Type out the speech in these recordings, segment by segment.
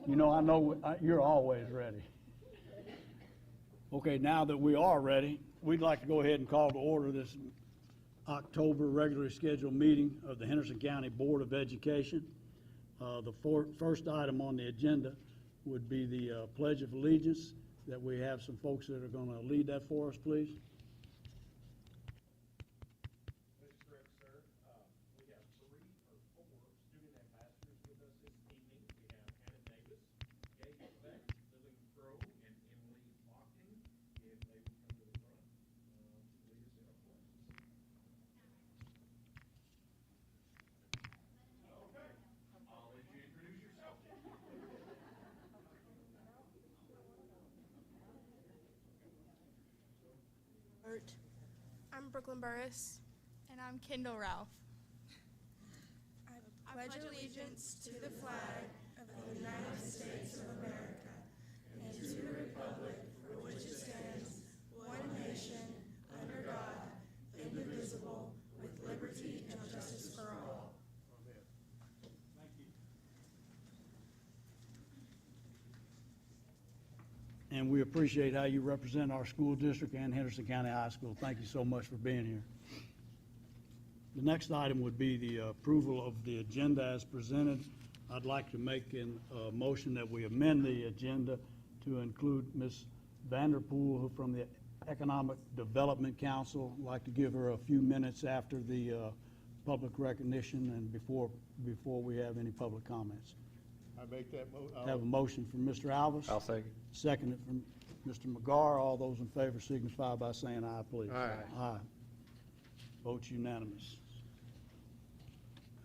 You know, I know you're always ready. Okay, now that we are ready, we'd like to go ahead and call to order this October regularly scheduled meeting of the Henderson County Board of Education. The first item on the agenda would be the Pledge of Allegiance, that we have some folks that are going to lead that for us, please. That's correct, sir. We have 3 or 4 student ambassadors with us this evening. We have Hannah Davis, Gabe Beck, Lily Crow, and Emily Lockton. If they would come to the front to lead us in a pledge. Okay, I'll let you introduce yourself. I'm Brooklyn Burris. And I'm Kendall Ralph. I pledge allegiance to the flag of the United States of America and to the republic for which it stands, one nation, under God, indivisible, with liberty and justice for all. Thank you. And we appreciate how you represent our school district and Henderson County High School. Thank you so much for being here. The next item would be the approval of the agenda as presented. I'd like to make a motion that we amend the agenda to include Ms. Vanderpool from the Economic Development Council. I'd like to give her a few minutes after the public recognition and before we have any public comments. I make that motion. Have a motion from Mr. Alvis. I'll second. Seconded from Mr. McGar. All those in favor signify by saying aye, please. Aye. Aye. Votes unanimous.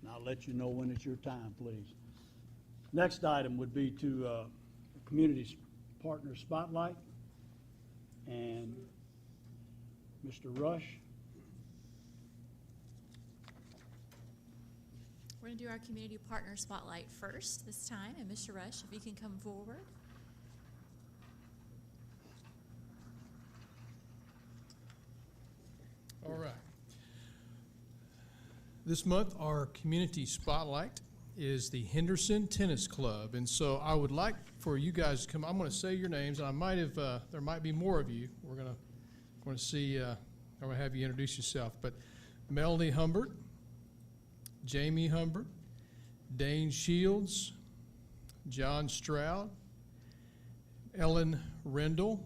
And I'll let you know when it's your time, please. Next item would be to Community Partner Spotlight. And Mr. Rush. We're going to do our community partner spotlight first this time, and Mr. Rush, if you can come forward. All right. This month, our community spotlight is the Henderson Tennis Club, and so I would like for you guys to come. I'm going to say your names, and I might have there might be more of you. We're going to see. I'm going to have you introduce yourself, but Melanie Humbert, Jamie Humbert, Dane Shields, John Stroud, Ellen Rendell,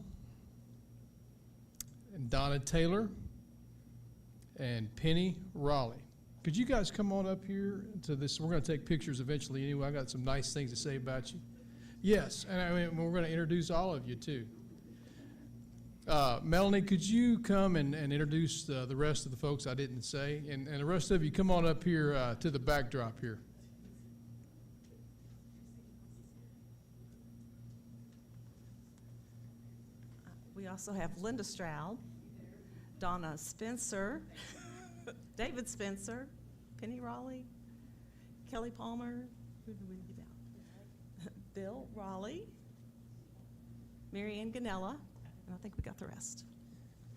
and Donna Taylor, and Penny Raleigh. Could you guys come on up here to this? We're going to take pictures eventually anyway. I got some nice things to say about you. Yes, and I mean, we're going to introduce all of you too. Melanie, could you come and introduce the rest of the folks I didn't say? And the rest of you, come on up here to the backdrop here. We also have Linda Stroud, Donna Spencer, David Spencer, Penny Raleigh, Kelly Palmer, who did we leave out? Bill Raleigh, Marianne Ganella, and I think we got the rest.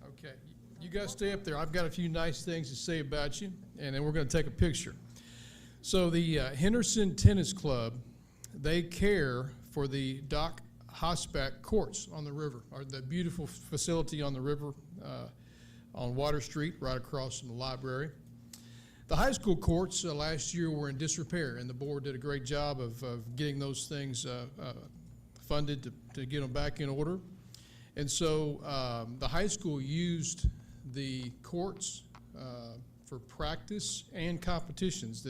Okay, you guys stay up there. I've got a few nice things to say about you, and then we're going to take a picture. So the Henderson Tennis Club, they care for the Doc Hosback courts on the river, or the beautiful facility on the river on Water Street, right across from the library. The high school courts last year were in disrepair, and the board did a great job of getting those things funded to get them back in order. And so the high school used the courts for practice and competitions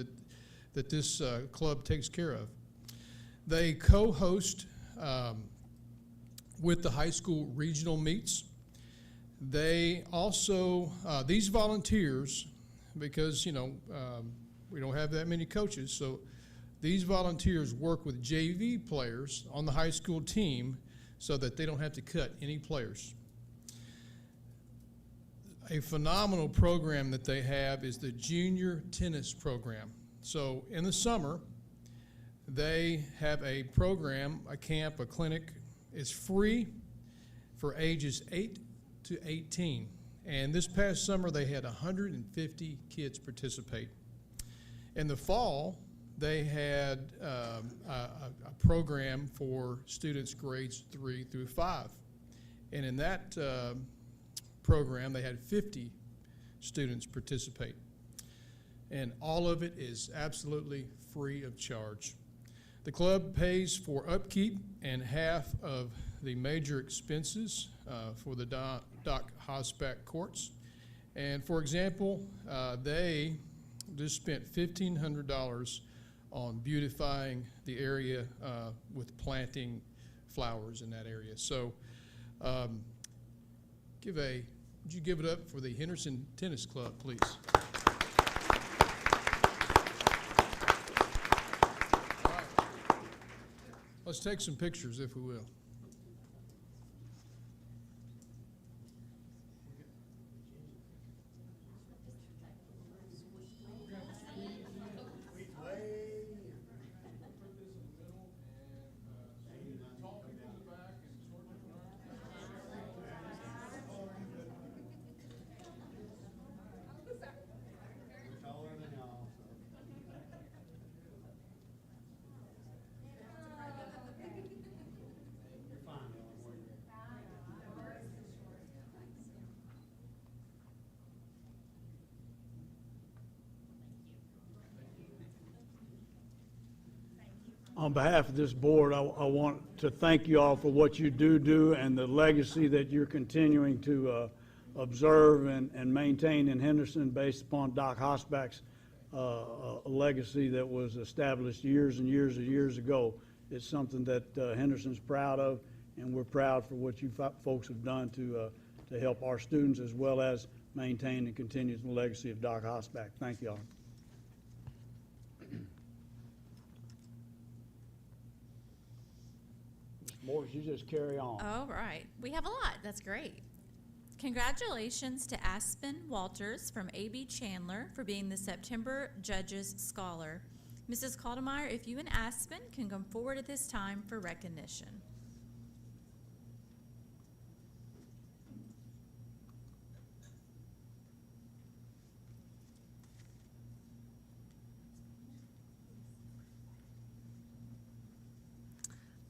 that this club takes care of. They co-host with the high school regional meets. They also, these volunteers, because, you know, we don't have that many coaches, so these volunteers work with JV players on the high school team so that they don't have to cut any players. A phenomenal program that they have is the junior tennis program. So in the summer, they have a program, a camp, a clinic. It's free for ages 8 to 18. And this past summer, they had 150 kids participate. In the fall, they had a program for students grades 3 through 5. And in that program, they had 50 students participate. And all of it is absolutely free of charge. The club pays for upkeep and half of the major expenses for the Doc Hosback courts. And for example, they just spent $1,500 on beautifying the area with planting flowers in that area. So would you give it up for the Henderson Tennis Club, please? All right. Let's take some pictures, if we will. On behalf of this board, I want to thank you all for what you do and the legacy that you're continuing to observe and maintain in Henderson based upon Doc Hosback's legacy that was established years and years and years ago. It's something that Henderson's proud of, and we're proud for what you folks have done to help our students as well as maintain and continue the legacy of Doc Hosback. Thank you all. Morris, you just carry on. All right. We have a lot. That's great. Congratulations to Aspen Walters from A.B. Chandler for being the September Judges Scholar. Mrs. Caldemeyer, if you and Aspen can come forward at this time for recognition.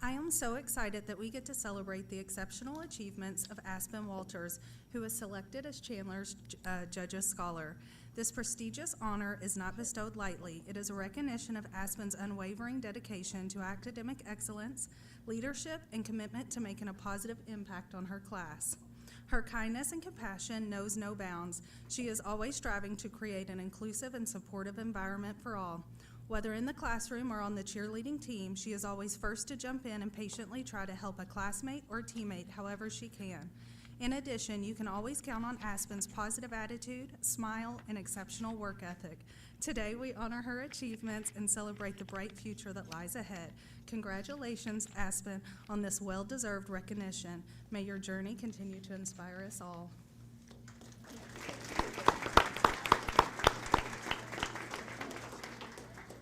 I am so excited that we get to celebrate the exceptional achievements of Aspen Walters, who was selected as Chandler's Judges Scholar. This prestigious honor is not bestowed lightly. It is a recognition of Aspen's unwavering dedication to academic excellence, leadership, and commitment to making a positive impact on her class. Her kindness and compassion knows no bounds. She is always striving to create an inclusive and supportive environment for all. Whether in the classroom or on the cheerleading team, she is always first to jump in and patiently try to help a classmate or teammate however she can. In addition, you can always count on Aspen's positive attitude, smile, and exceptional work ethic. Today, we honor her achievements and celebrate the bright future that lies ahead. Congratulations, Aspen, on this well-deserved recognition. May your journey continue to inspire us all.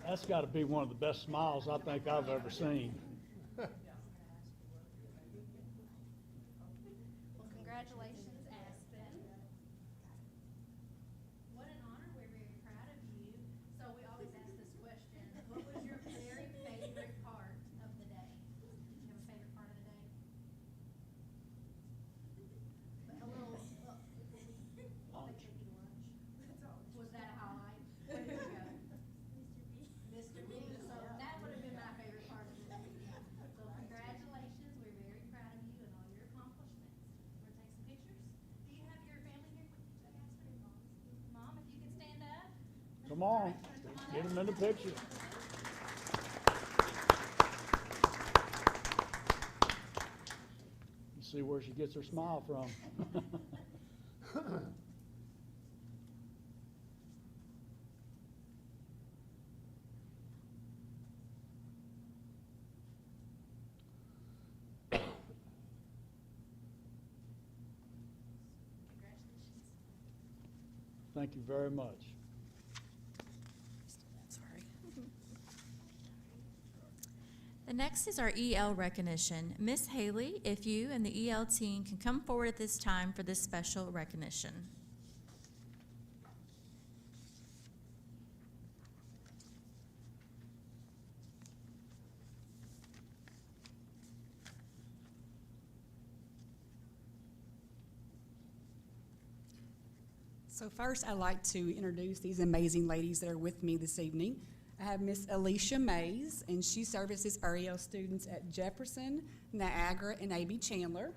That's got to be one of the best smiles I think I've ever seen. Well, congratulations, Aspen. What an honor. We're very proud of you. So we always ask this question. What was your very favorite part of the day? Do you have a favorite part of the day? A little, they took you to lunch. Was that a highlight? Where did you go? Mr. B. So that would have been my favorite part of the day. So congratulations. We're very proud of you and all your accomplishments. We're going to take some pictures. Do you have your family here with you today, Aspen? Mom, if you could stand up. Come on, get them in the picture. You see where she gets her smile from. Thank you very much. Sorry. The next is our EL recognition. Miss Haley, if you and the EL team can come forward at this time for this special recognition. So first, I'd like to introduce these amazing ladies that are with me this evening. I have Miss Alicia Mays, and she services our EL students at Jefferson, Niagara, and A.B. Chandler.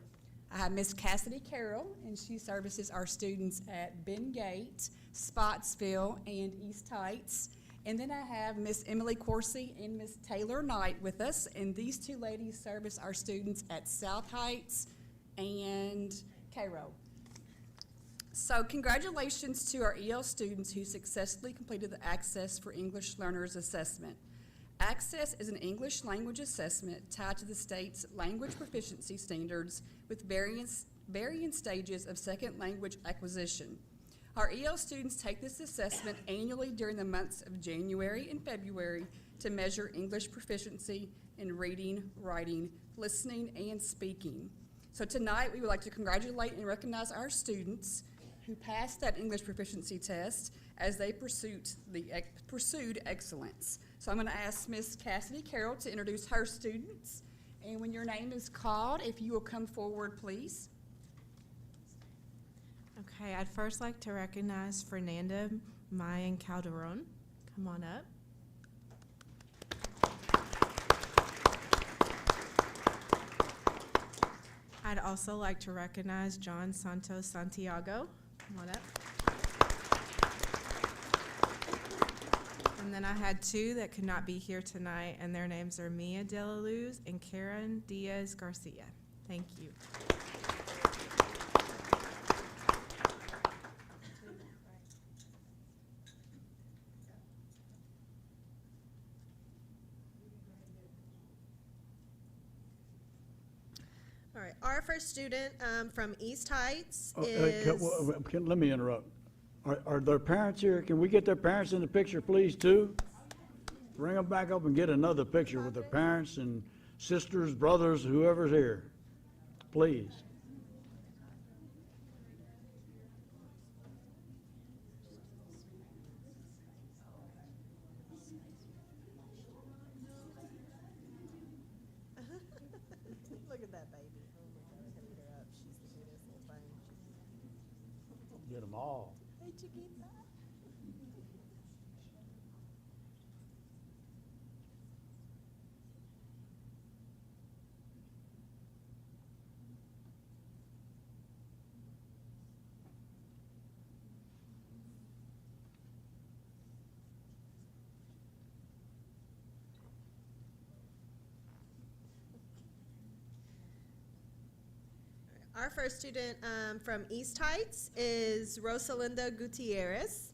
I have Miss Cassidy Carroll, and she services our students at Bengate, Spotsville, and East Heights. And then I have Miss Emily Coursey and Miss Taylor Knight with us, and these two ladies service our students at South Heights and Cairo. So congratulations to our EL students who successfully completed the Access for English Learners assessment. Access is an English language assessment tied to the state's language proficiency standards with varying stages of second language acquisition. Our EL students take this assessment annually during the months of January and February to measure English proficiency in reading, writing, listening, and speaking. So tonight we would like to congratulate and recognize our students who passed that English proficiency test as they pursued excellence. So I'm going to ask Miss Cassidy Carroll to introduce her students. And when your name is called, if you will come forward, please. Okay, I'd first like to recognize Fernanda Mayan Calderon. Come on up. I'd also like to recognize John Santos Santiago. Come on up. And then I had two that could not be here tonight, and their names are Mia De La Luz and Karen Diaz Garcia. Thank you. All right, our first student from East Heights Oh, is. Let me interrupt. Are their parents here? Can we get their parents in the picture, please, too? Bring them back up and get another picture with their parents and sisters, brothers, whoever's here, please. Look at that baby. Oh my gosh, look her up. She's the cutest little thing. Get them all. Hey, Chiquita. Our first student from East Heights is Rosalinda Gutierrez.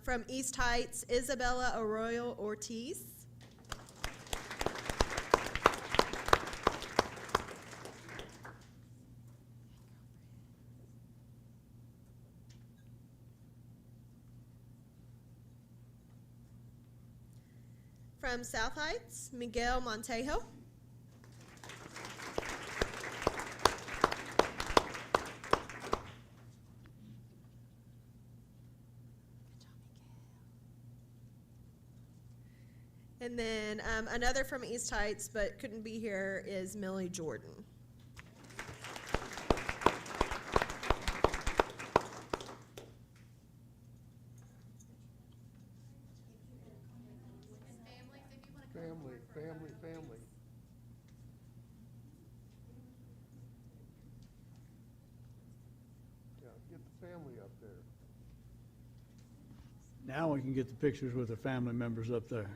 From East Heights, Isabella Arroyo Ortiz. From South Heights, Miguel Montejo. And then another from East Heights, but couldn't be here, is Millie Jordan. Family. Yeah, get the family up there. Now we can get the pictures with the family members up there.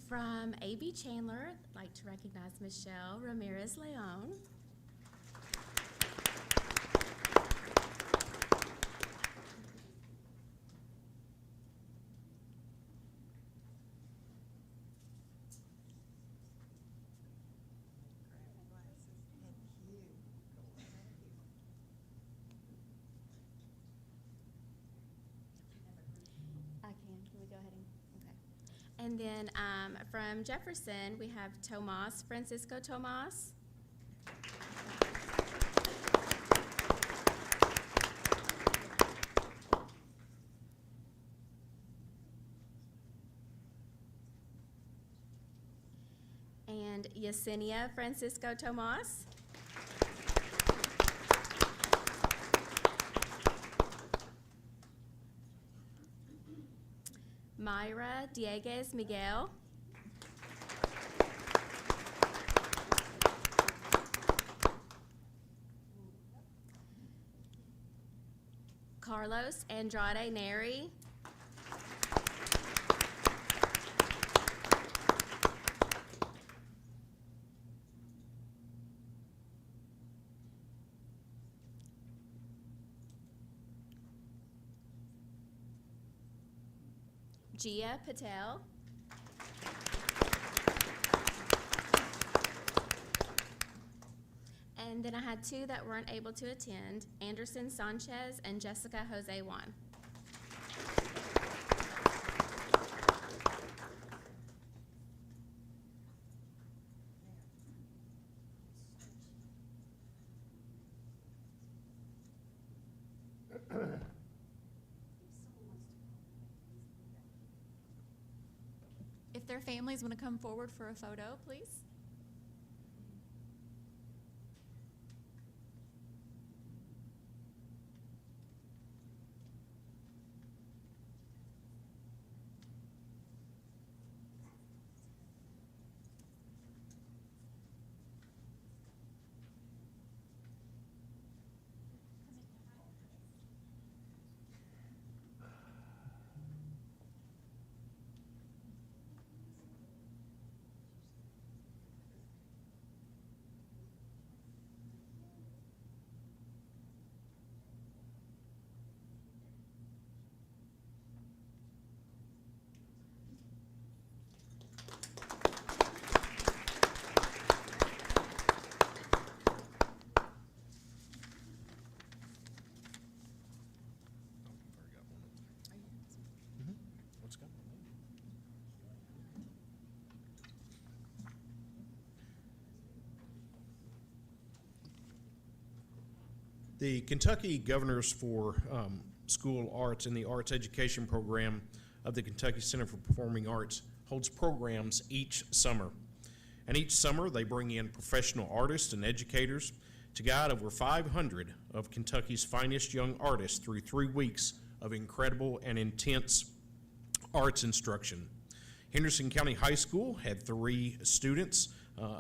From A.B. Chandler, I'd like to recognize Michelle Ramirez-Leon. I can we go ahead and, okay. And then from Jefferson, we have Tomas, Francisco Tomas. And Yesenia Francisco Tomas. Myra Dieguez Miguel. Carlos Andrade Neri. Gia Patel. And then I had two that weren't able to attend, Anderson Sanchez and Jessica Jose Juan. If their families want to come forward for a photo, please. The Kentucky Governors for School Arts and the Arts Education Program of the Kentucky Center for Performing Arts holds programs each summer. And each summer, they bring in professional artists and educators to guide over 500 of Kentucky's finest young artists through 3 weeks of incredible and intense arts instruction. Henderson County High School had 3 students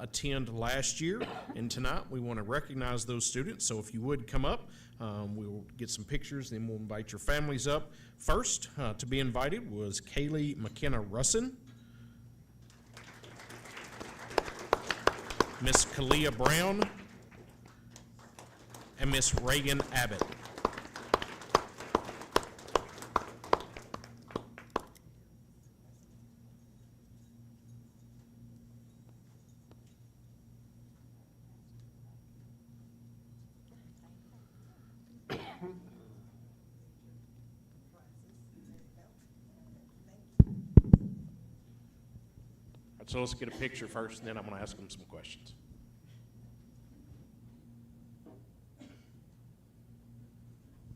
attend last year, and tonight we want to recognize those students. So if you would come up, we'll get some pictures, then we'll invite your families up. First to be invited was Kaylee McKenna Russin, Miss Kalia Brown, and Miss Reagan Abbott. So let's get a picture first, and then I'm going to ask them some questions.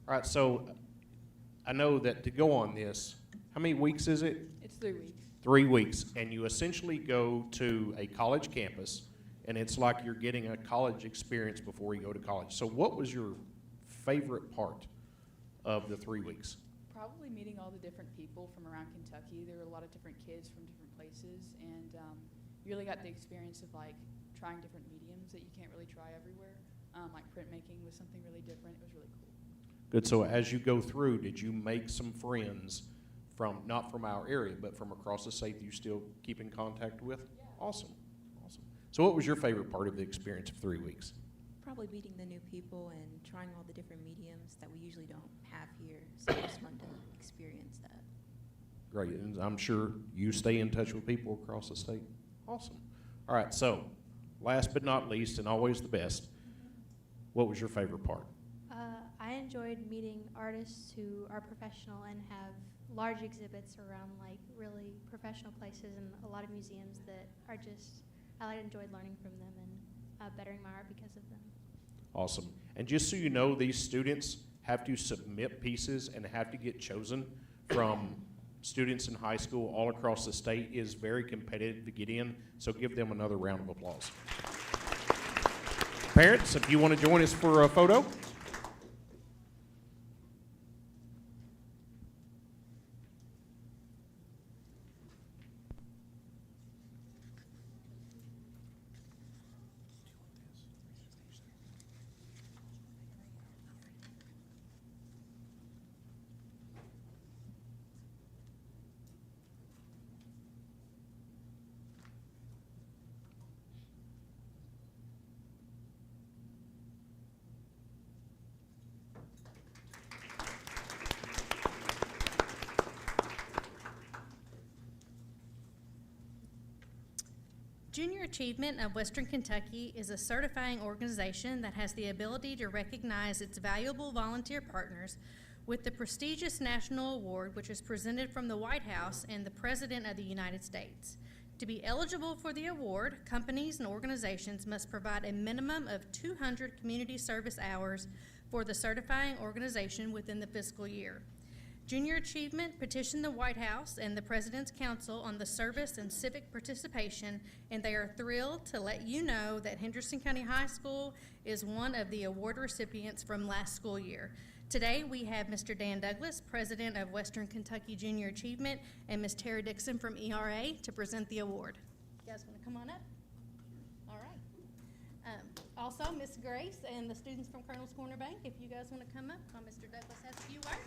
All right, so I know that to go on this, how many weeks is it? It's 3 weeks. 3 weeks, and you essentially go to a college campus, and it's like you're getting a college experience before you go to college. So what was your favorite part of the 3 weeks? Probably meeting all the different people from around Kentucky. There were a lot of different kids from different places, and you really got the experience of like trying different mediums that you can't really try everywhere. Like printmaking was something really different. It was really cool. Good. So as you go through, did you make some friends not from our area, but from across the state that you still keep in contact with? Yeah. Awesome, awesome. So what was your favorite part of the experience of 3 weeks? Probably meeting the new people and trying all the different mediums that we usually don't have here. So it's fun to experience that. Great, and I'm sure you stay in touch with people across the state. Awesome. All right, so last but not least, and always the best, what was your favorite part? I enjoyed meeting artists who are professional and have large exhibits around like really professional places and a lot of museums that are just, I enjoyed learning from them and bettering my art because of them. Awesome. And just so you know, these students have to submit pieces and have to get chosen from students in high school all across the state. It is very competitive to get in, so give them another round of applause. Parents, if you want to join us for a photo. Junior Achievement of Western Kentucky is a certifying organization that has the ability to recognize its valuable volunteer partners with the prestigious national award, which is presented from the White House and the President of the United States. To be eligible for the award, companies and organizations must provide a minimum of 200 community service hours for the certifying organization within the fiscal year. Junior Achievement petitioned the White House and the President's Council on the service and civic participation, and they are thrilled to let you know that Henderson County High School is one of the award recipients from last school year. Today, we have Mr. Dan Douglas, President of Western Kentucky Junior Achievement, and Ms. Tara Dixon from ERA to present the award. You guys want to come on up? All right. Also, Ms. Grace and the students from Colonel's Corner Bank, if you guys want to come up while Mr. Douglas has a few words.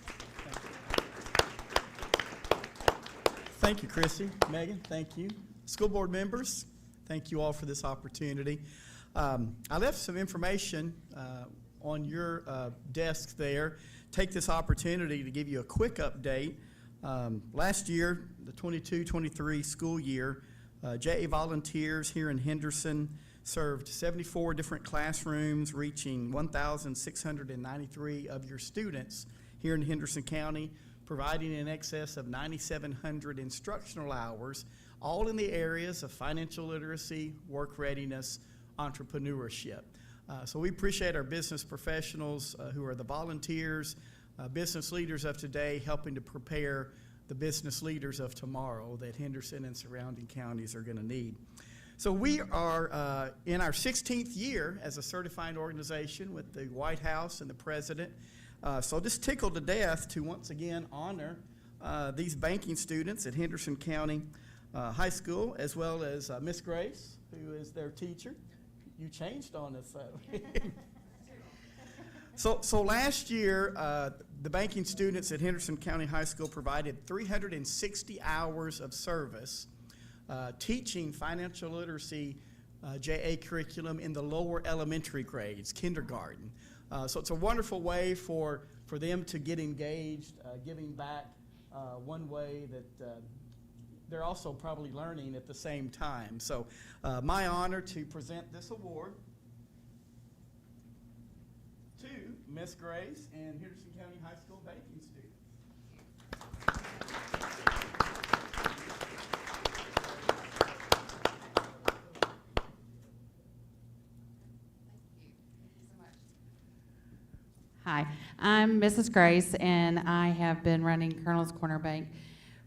Thank you, Chrissy. Megan, thank you. School board members, thank you all for this opportunity. I left some information on your desk there. Take this opportunity to give you a quick update. Last year, the 22-23 school year, JA volunteers here in Henderson served 74 different classrooms, reaching 1,693 of your students here in Henderson County, providing in excess of 9,700 instructional hours, all in the areas of financial literacy, work readiness, entrepreneurship. So we appreciate our business professionals who are the volunteers, business leaders of today, helping to prepare the business leaders of tomorrow that Henderson and surrounding counties are going to need. So we are in our 16th year as a certifying organization with the White House and the President. So just tickled to death to once again honor these banking students at Henderson County High School, as well as Miss Grace, who is their teacher. You changed on us, though. So last year, the banking students at Henderson County High School provided 360 hours of service teaching financial literacy JA curriculum in the lower elementary grades, kindergarten. So it's a wonderful way for them to get engaged, giving back one way that they're also probably learning at the same time. So my honor to present this award to Miss Grace and Henderson County High School banking students. Hi, I'm Mrs. Grace, and I have been running Colonel's Corner Bank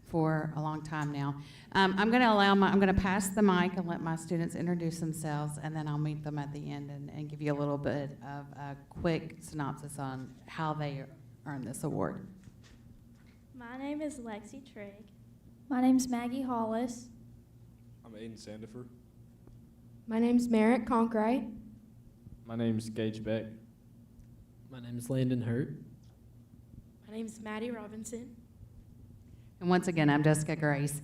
for a long time now. I'm going to pass the mic and let my students introduce themselves, and then I'll meet them at the end and give you a little bit of a quick synopsis on how they earned this award. My name is Lexi Trigg. My name's Maggie Hollis. I'm Aiden Sandifer. My name's Merritt Conkright. My name's Gage Beck. My name is Landon Hurt. My name's Maddie Robinson. And once again, I'm Jessica Grace.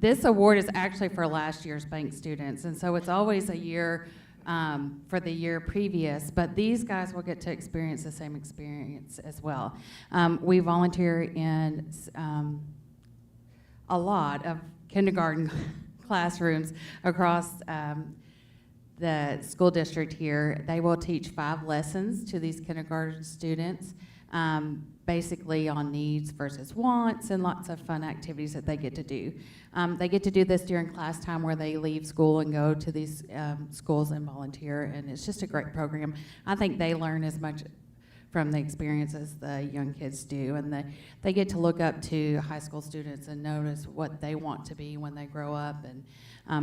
This award is actually for last year's bank students, and so it's always a year for the year previous, but these guys will get to experience the same experience as well. We volunteer in a lot of kindergarten classrooms across the school district here. They will teach 5 lessons to these kindergarten students, basically on needs versus wants, and lots of fun activities that they get to do. They get to do this during class time where they leave school and go to these schools and volunteer, and it's just a great program. I think they learn as much from the experiences the young kids do, and they get to look up to high school students and notice what they want to be when they grow up, and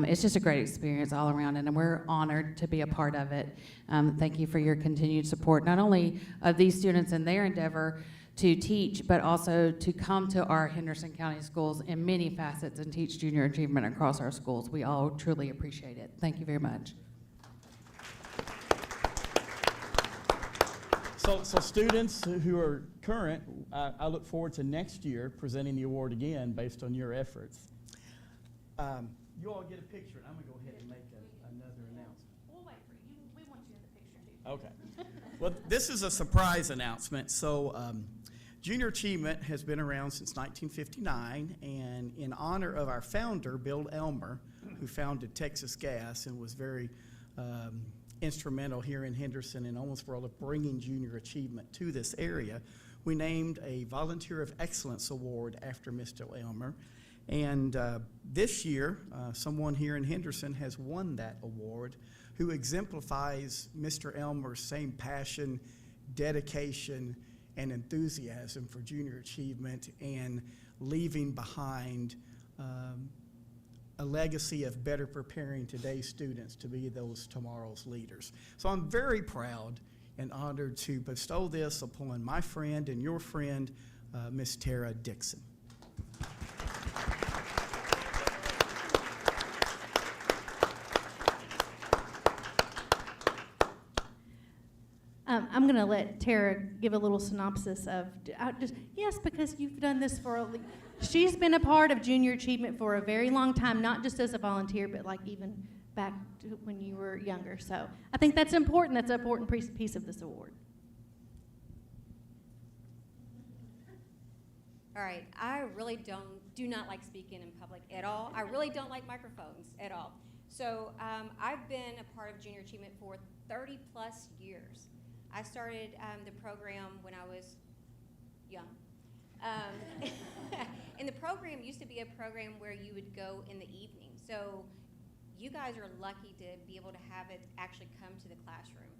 it's just a great experience all around, and we're honored to be a part of it. Thank you for your continued support, not only of these students and their endeavor to teach, but also to come to our Henderson County schools in many facets and teach junior achievement across our schools. We all truly appreciate it. Thank you very much. So students who are current, I look forward to next year presenting the award again based on your efforts. You all get a picture, and I'm going to go ahead and make another announcement. We'll wait for you. We want you in the picture, too. Okay. Well, this is a surprise announcement. So Junior Achievement has been around since 1959, and in honor of our founder, Bill Elmer, who founded Texas Gas and was very instrumental here in Henderson and Owensboro of bringing junior achievement to this area, we named a Volunteer of Excellence Award after Mr. Elmer. And this year, someone here in Henderson has won that award who exemplifies Mr. Elmer's same passion, dedication, and enthusiasm for junior achievement and leaving behind a legacy of better preparing today's students to be those tomorrow's leaders. So I'm very proud and honored to bestow this upon my friend and your friend, Miss Tara Dixon. I'm going to let Tara give a little synopsis of, yes, because you've done this she's been a part of junior achievement for a very long time, not just as a volunteer, but like even back to when you were younger. So I think that's important. That's an important piece of this award. All right, I really do not like speaking in public at all. I really don't like microphones at all. So I've been a part of junior achievement for 30 plus years. I started the program when I was young. And the program used to be a program where you would go in the evening. So you guys are lucky to be able to have it actually come to the classroom.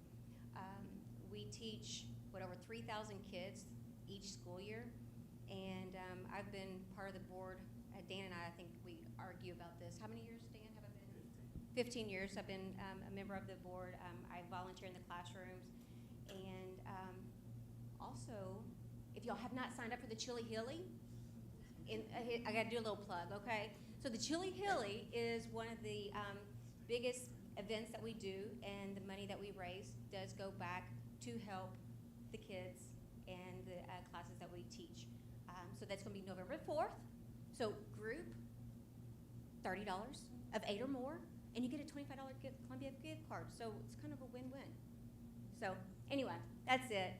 We teach, over 3,000 kids each school year. And I've been part of the board. Dan and I think we argue about this. How many years, Dan, have I been? 15 years. I've been a member of the board. I volunteer in the classrooms. And also, if y'all have not signed up for the Chili Hilly, I got to do a little plug, okay? So the Chili Hilly is one of the biggest events that we do, and the money that we raise does go back to help the kids and the classes that we teach. So that's going to be November 4th. So group, $30 of 8 or more, and you get a $25 Columbia gift card. So it's kind of a win-win. So anyway, that's it.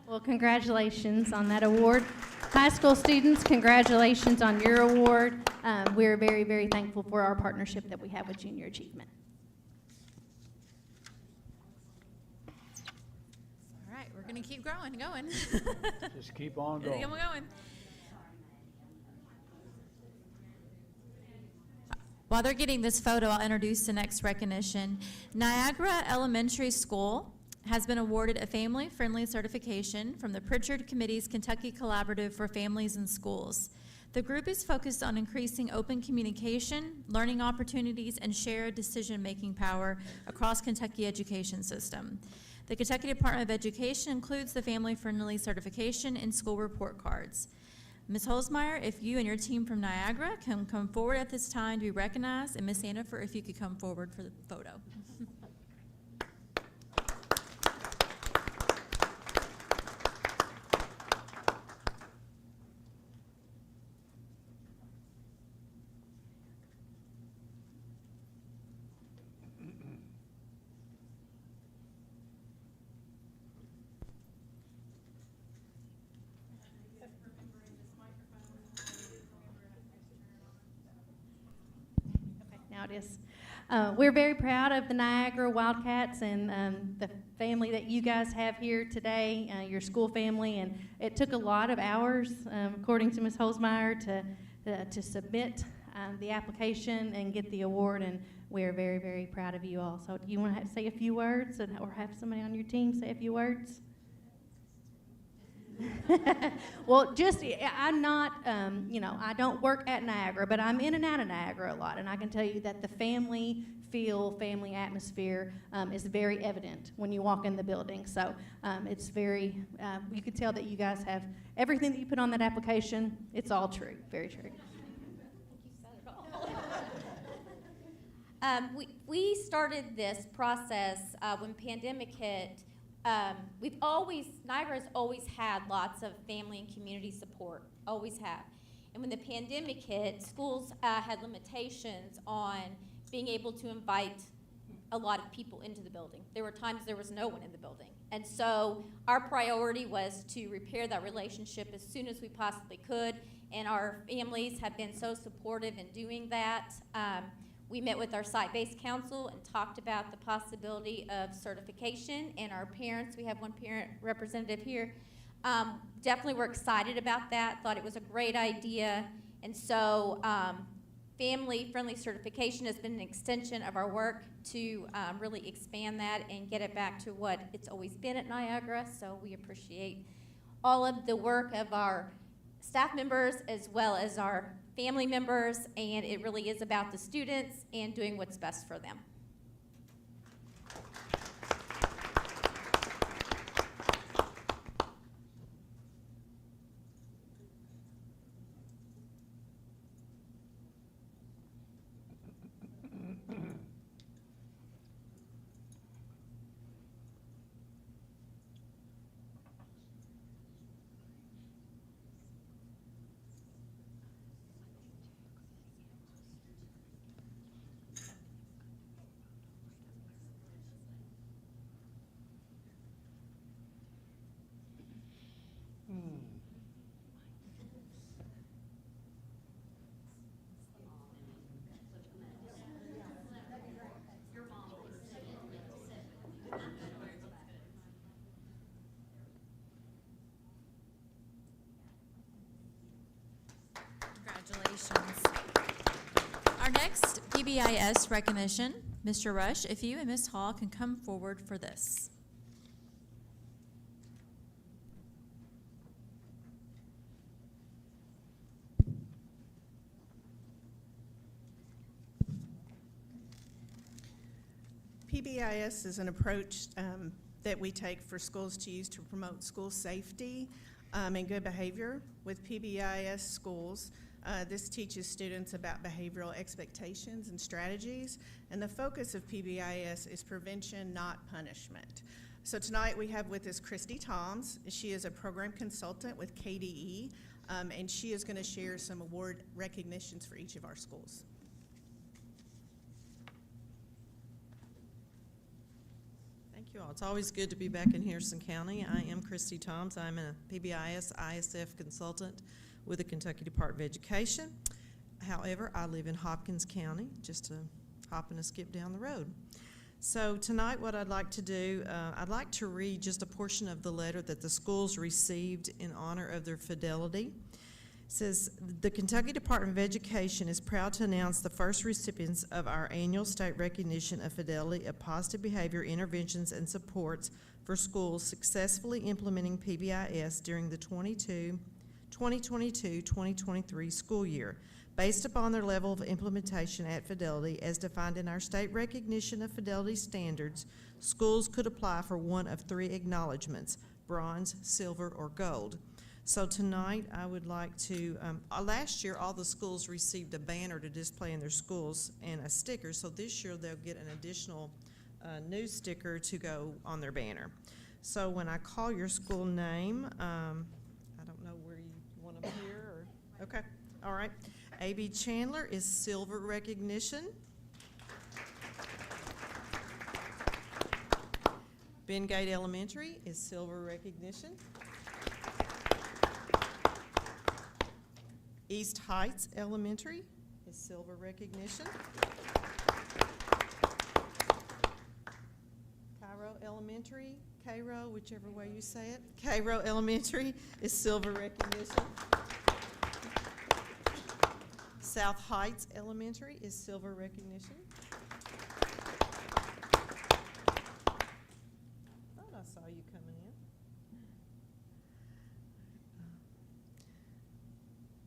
Well, congratulations on that award. High school students, congratulations on your award. We're very, very thankful for our partnership that we have with Junior Achievement. All right, we're going to keep going. Just keep on going. Keep on going. While they're getting this photo, I'll introduce the next recognition. Niagara Elementary School has been awarded a family-friendly certification from the Pritchard Committee's Kentucky Collaborative for Families and Schools. The group is focused on increasing open communication, learning opportunities, and shared decision-making power across Kentucky education system. The Kentucky Department of Education includes the family-friendly certification in school report cards. Ms. Holzmeyer, if you and your team from Niagara can come forward at this time to be recognized, and Ms. Sandifer, if you could come forward for the photo. Claudius. We're very proud of the Niagara Wildcats and the family that you guys have here today, your school family, and it took a lot of hours, according to Ms. Holzmeyer, to submit the application and get the award, and we're very, very proud of you all. So do you want to say a few words, or have somebody on your team say a few words? Well, I'm not, I don't work at Niagara, but I'm in and out of Niagara a lot, and I can tell you that the family feel, family atmosphere is very evident when you walk in the building. So it's very, you can tell that you guys have everything that you put on that application. It's all true, very true. We started this process when pandemic hit. Niagara's always had lots of family and community support, always have. And when the pandemic hit, schools had limitations on being able to invite a lot of people into the building. There were times there was no one in the building. And so our priority was to repair that relationship as soon as we possibly could, and our families have been so supportive in doing that. We met with our site-based council and talked about the possibility of certification, and our parents, we have one parent representative here, definitely were excited about that, thought it was a great idea, and so family-friendly certification has been an extension of our work to really expand that and get it back to what it's always been at Niagara, so we appreciate all of the work of our staff members as well as our family members, and it really is about the students and doing what's best for them. Congratulations. Our next PBIS recognition, Mr. Rush, if you and Ms. Hall can come forward for this. PBIS is an approach that we take for schools to use to promote school safety and good behavior. With PBIS schools, this teaches students about behavioral expectations and strategies, and the focus of PBIS is prevention, not punishment. So tonight we have with us Christy Toms. She is a program consultant with KDE, and she is going to share some award recognitions for each of our schools. Thank you all. It's always good to be back in Henderson County. I am Christy Toms. I'm a PBIS ISF consultant with the Kentucky Department of Education. However, I live in Hopkins County, just a hop and a skip down the road. So tonight what I'd like to do, I'd like to read just a portion of the letter that the schools received in honor of their fidelity. It says, the Kentucky Department of Education is proud to announce the first recipients of our annual state recognition of fidelity of positive behavior interventions and supports for schools successfully implementing PBIS during the 2022-2023 school year. Based upon their level of implementation at Fidelity as defined in our state recognition of Fidelity standards, schools could apply for one of three acknowledgments: bronze, silver, or gold. So tonight I would like to, last year all the schools received a banner to display in their schools and a sticker, so this year they'll get an additional new sticker to go on their banner. So when I call your school name, I don't know where you want them here, or, okay, all right. A.B. Chandler is silver recognition. Bengate Elementary is silver recognition. East Heights Elementary is silver recognition. Elementary, Cairo, whichever way you say it, Cairo Elementary is silver recognition. South Heights Elementary is silver recognition. Thought I saw you coming in.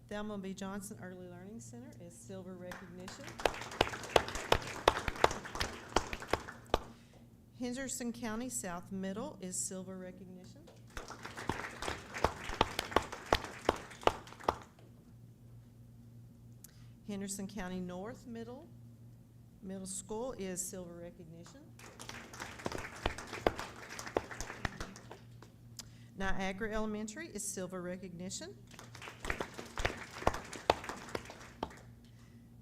Thelma B. Johnson Early Learning Center is silver recognition. Henderson County South Middle is silver recognition. Henderson County North Middle School is silver recognition. Niagara Elementary is silver recognition.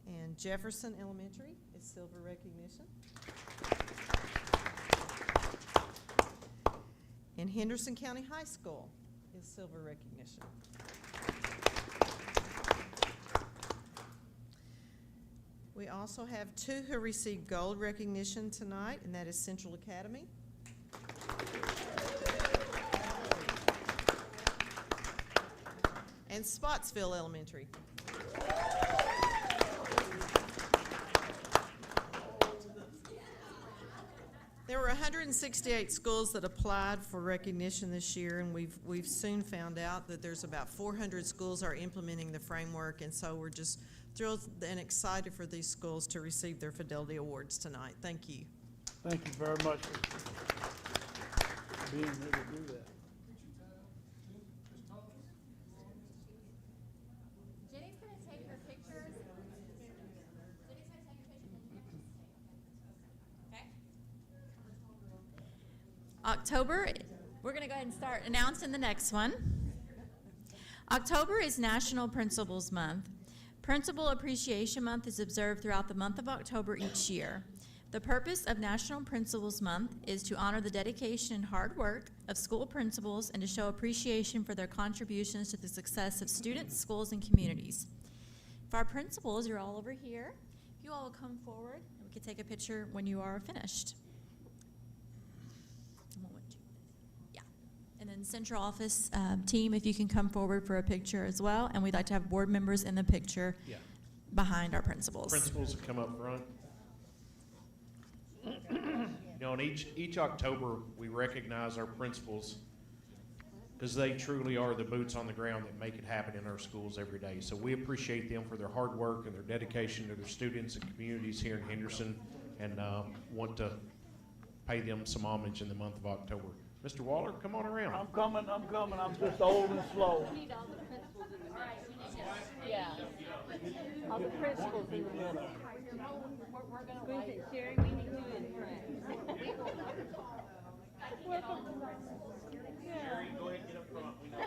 And Jefferson Elementary is silver recognition. And Henderson County High School is silver recognition. We also have two who received gold recognition tonight, and that is Central Academy. And Spotsville Elementary. There were 168 schools that applied for recognition this year, and we've soon found out that there's about 400 schools are implementing the framework, and so we're just thrilled and excited for these schools to receive their Fidelity Awards tonight. Thank you. Thank you very much for being here to do that. Jenny's going to take her pictures. Okay. October, we're going to go ahead and start announcing the next one. October is National Principals Month. Principal Appreciation Month is observed throughout the month of October each year. The purpose of National Principals Month is to honor the dedication and hard work of school principals and to show appreciation for their contributions to the success of students, schools, and communities. If our principals, you're all over here, if you all will come forward, and we can take a picture when you are finished. Yeah. And then central office team, if you can come forward for a picture as well, and we'd like to have board members in the picture behind our principals. Principals come up front. You know, in each October, we recognize our principals because they truly are the boots on the ground that make it happen in our schools every day. So we appreciate them for their hard work and their dedication to their students and communities here in Henderson, and want to pay them some homage in the month of October. Mr. Waller, come on around. I'm coming. I'm just old and slow. We need all the principals in the middle. Yeah. All the principals in the middle. We're gonna wait. Sherry, we need you in front. Sherry, go ahead and get up front. We know.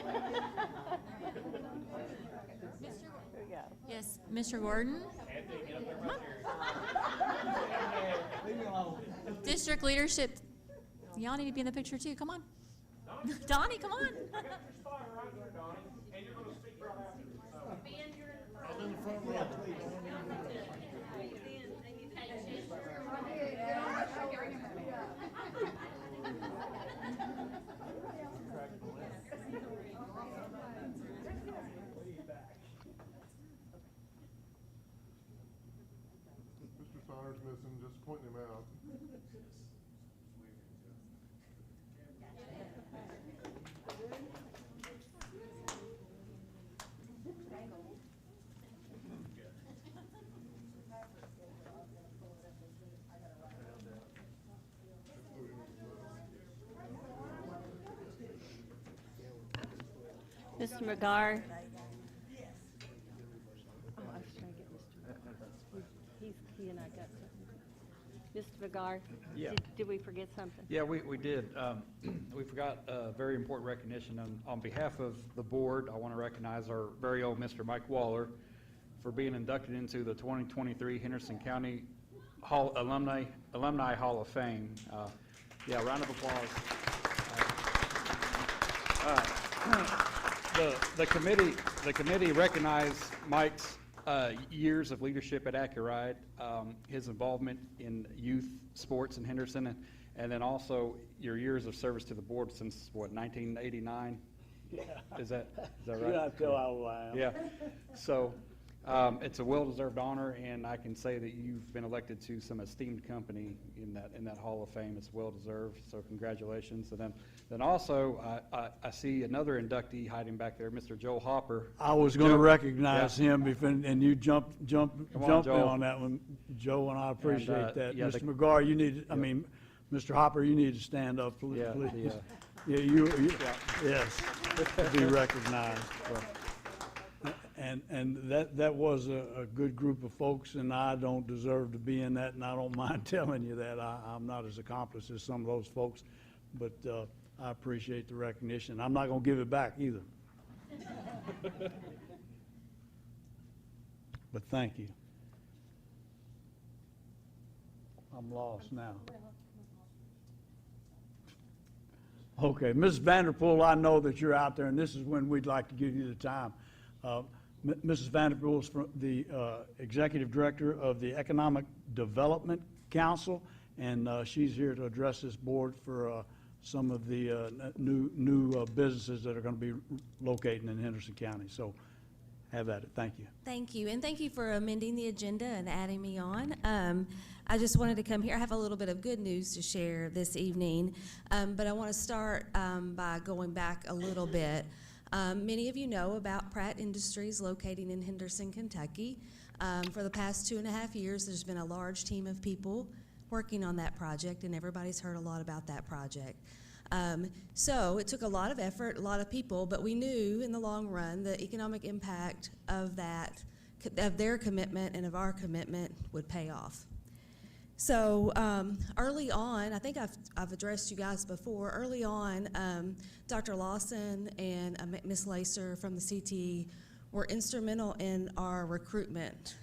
Yes, Mr. Gordon. District leadership. Y'all need to be in the picture too. Come on. Donnie, come on. I'm in the front row, please. Mr. Sauter's missing, just pointing him out. Mr. McGar. He and I got something. Mr. McGar. Yeah. Did we forget something? Yeah, we did. We forgot a very important recognition. On behalf of the board, I want to recognize our very own Mr. Mike Waller for being inducted into the 2023 Henderson County Alumni Hall of Fame. Yeah, round of applause. The committee recognized Mike's years of leadership at Accuride, his involvement in youth sports in Henderson, and then also your years of service to the board since, what, 1989? Yeah. Is that right? You have to tell how old I am. Yeah. So it's a well-deserved honor, and I can say that you've been elected to some esteemed company in that Hall of Fame. It's well-deserved, so congratulations. And then also, I see another inductee hiding back there, Mr. Joel Hopper. I was going to Joe- recognize yeah. him, and you jumped Come on, in Joel. on that one, Joe, and I appreciate that. yeah, Mr. the- McGar, you need, I mean, Mr. Hopper, you need to stand up, please. Yeah, Yeah, you, yes, to be recognized. And that was a good group of folks, and I don't deserve to be in that, and I don't mind telling you that. I'm not as accomplished as some of those folks, but I appreciate the recognition. I'm not going to give it back either. But thank you. I'm lost now. Okay, Mrs. Vanderpool, I know that you're out there, and this is when we'd like to give you the time. Mrs. Vanderpool is the Executive Director of the Economic Development Council, and she's here to address this board for some of the new businesses that are going to be locating in Henderson County. So have at it. Thank you. Thank you, and thank you for amending the agenda and adding me on. I just wanted to come here. I have a little bit of good news to share this evening, but I want to start by going back a little bit. Many of you know about Pratt Industries locating in Henderson, Kentucky. For the past 2.5 years, there's been a large team of people working on that project, and everybody's heard a lot about that project. So it took a lot of effort, a lot of people, but we knew in the long run the economic impact of their commitment and of our commitment would pay off. So early on, I think I've addressed you guys before, early on, Dr. Lawson and Ms. Lacer from the CTE were instrumental in our recruitment.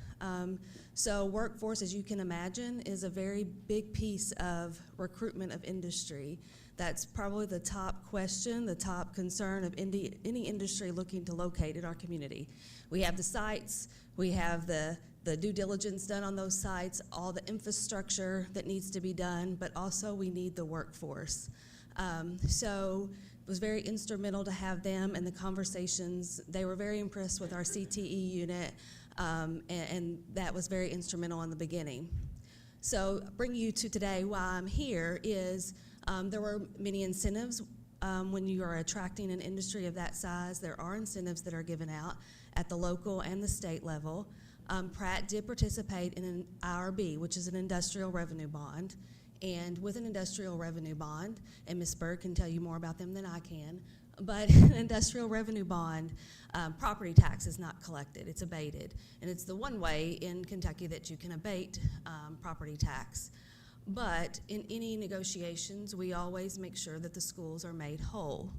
So workforce, as you can imagine, is a very big piece of recruitment of industry. That's probably the top question, the top concern of any industry looking to locate in our community. We have the sites, we have the due diligence done on those sites, all the infrastructure that needs to be done, but also we need the workforce. So it was very instrumental to have them in the conversations. They were very impressed with our CTE unit, and that was very instrumental in the beginning. So bring you to today, why I'm here is there were many incentives when you are attracting an industry of that size. There are incentives that are given out at the local and the state level. Pratt did participate in an IRB, which is an industrial revenue bond. And with an industrial revenue bond, and Ms. Berg can tell you more about them than I can, but an industrial revenue bond, property tax is not collected, it's abated. And it's the one way in Kentucky that you can abate property tax. But in any negotiations, we always make sure that the schools are made whole.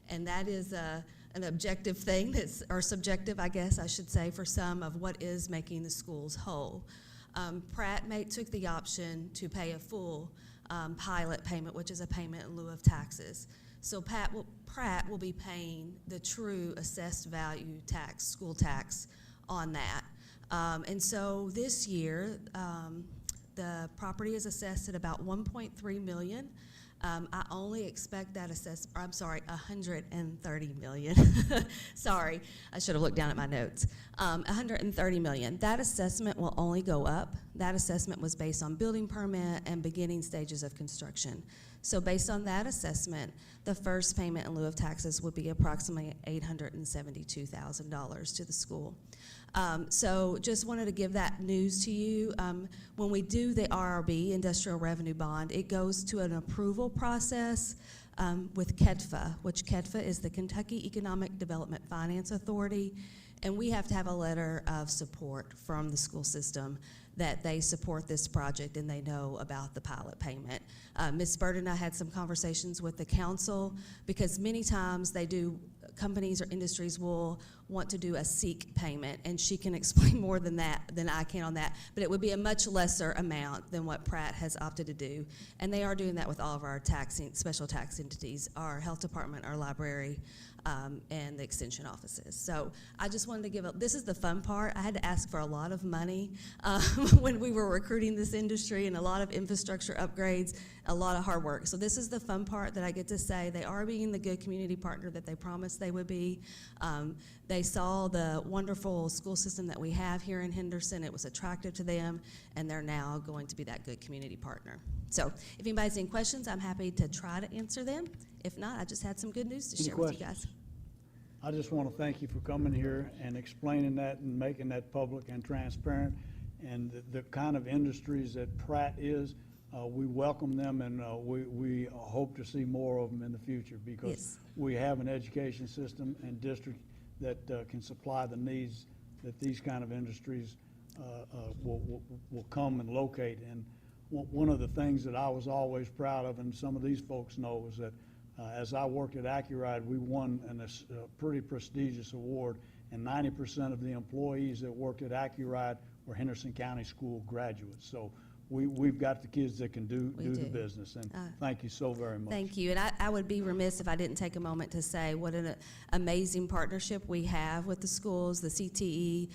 And that is an objective thing, or subjective, I guess I should say, for some of what is making the schools whole. Pratt took the option to pay a full pilot payment, which is a payment in lieu of taxes. So Pratt will be paying the true assessed value tax, school tax, on that. And so this year, the property is assessed at about $1.3 million. I only expect that $130 million. Sorry, I should have looked down at my notes. $130 million. That assessment will only go up. That assessment was based on building permit and beginning stages of construction. So based on that assessment, the first payment in lieu of taxes would be approximately $872,000 to the school. So just wanted to give that news to you. When we do the RRB, Industrial Revenue Bond, it goes to an approval process with KEDFA, which KEDFA is the Kentucky Economic Development Finance Authority, and we have to have a letter of support from the school system that they support this project and they know about the pilot payment. Ms. Bird and I had some conversations with the council because many times companies or industries will want to do a SEEK payment, and she can explain more than I can on that, but it would be a much lesser amount than what Pratt has opted to do. And they are doing that with all of our special tax entities, our health department, our library, and the extension offices. So I just wanted to this is the fun part. I had to ask for a lot of money when we were recruiting this industry, and a lot of infrastructure upgrades, a lot of hard work. So this is the fun part that I get to say they are being the good community partner that they promised they would be. They saw the wonderful school system that we have here in Henderson. It was attractive to them, and they're now going to be that good community partner. So if anybody's any questions, I'm happy to try to answer them. If not, I just had some good news to Any share with you guys. questions? I just want to thank you for coming here and explaining that and making that public and transparent. And the kind of industries that Pratt is, we welcome them, and we hope to see more of them in the future, because Yes. we have an education system and district that can supply the needs that these kind of industries will come and locate. And one of the things that I was always proud of, and some of these folks know, is that as I worked at AccuRide, we won a pretty prestigious award, and 90% of the employees that worked at AccuRide were Henderson County School graduates. So we've got the kids that can do the business, and thank you so very much. Thank you. And I would be remiss if I didn't take a moment to say what an amazing partnership we have with the schools, the CTE.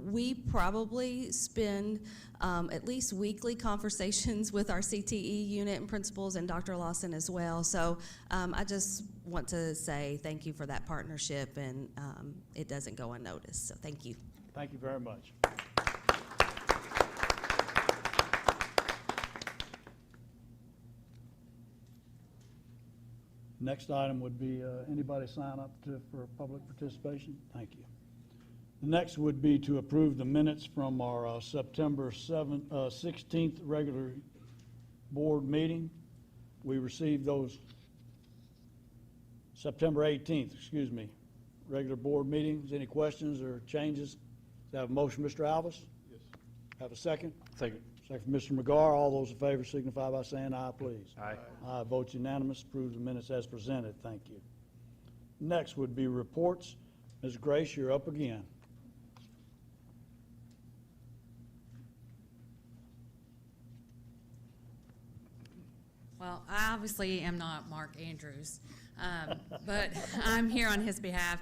We probably spend at least weekly conversations with our CTE unit and principals, and Dr. Lawson as well. So I just want to say thank you for that partnership, and it doesn't go unnoticed. So thank you. Thank you very much. Next item would be, anybody sign up for public participation? Thank you. The next would be to approve the minutes from our September 16th regular board meeting. We received those September 18th, excuse me, regular board meetings. Any questions or changes? Does that have a motion, Mr. Alvis? Yes. Have a second? Second. Second from Mr. McGar. All those in favor signify by saying aye, please. Aye. Aye. Vote unanimous. Approve the minutes as presented. Thank you. Next would be reports. Ms. Grace, you're up again. Well, I obviously am not Mark Andrews, but I'm here on his behalf,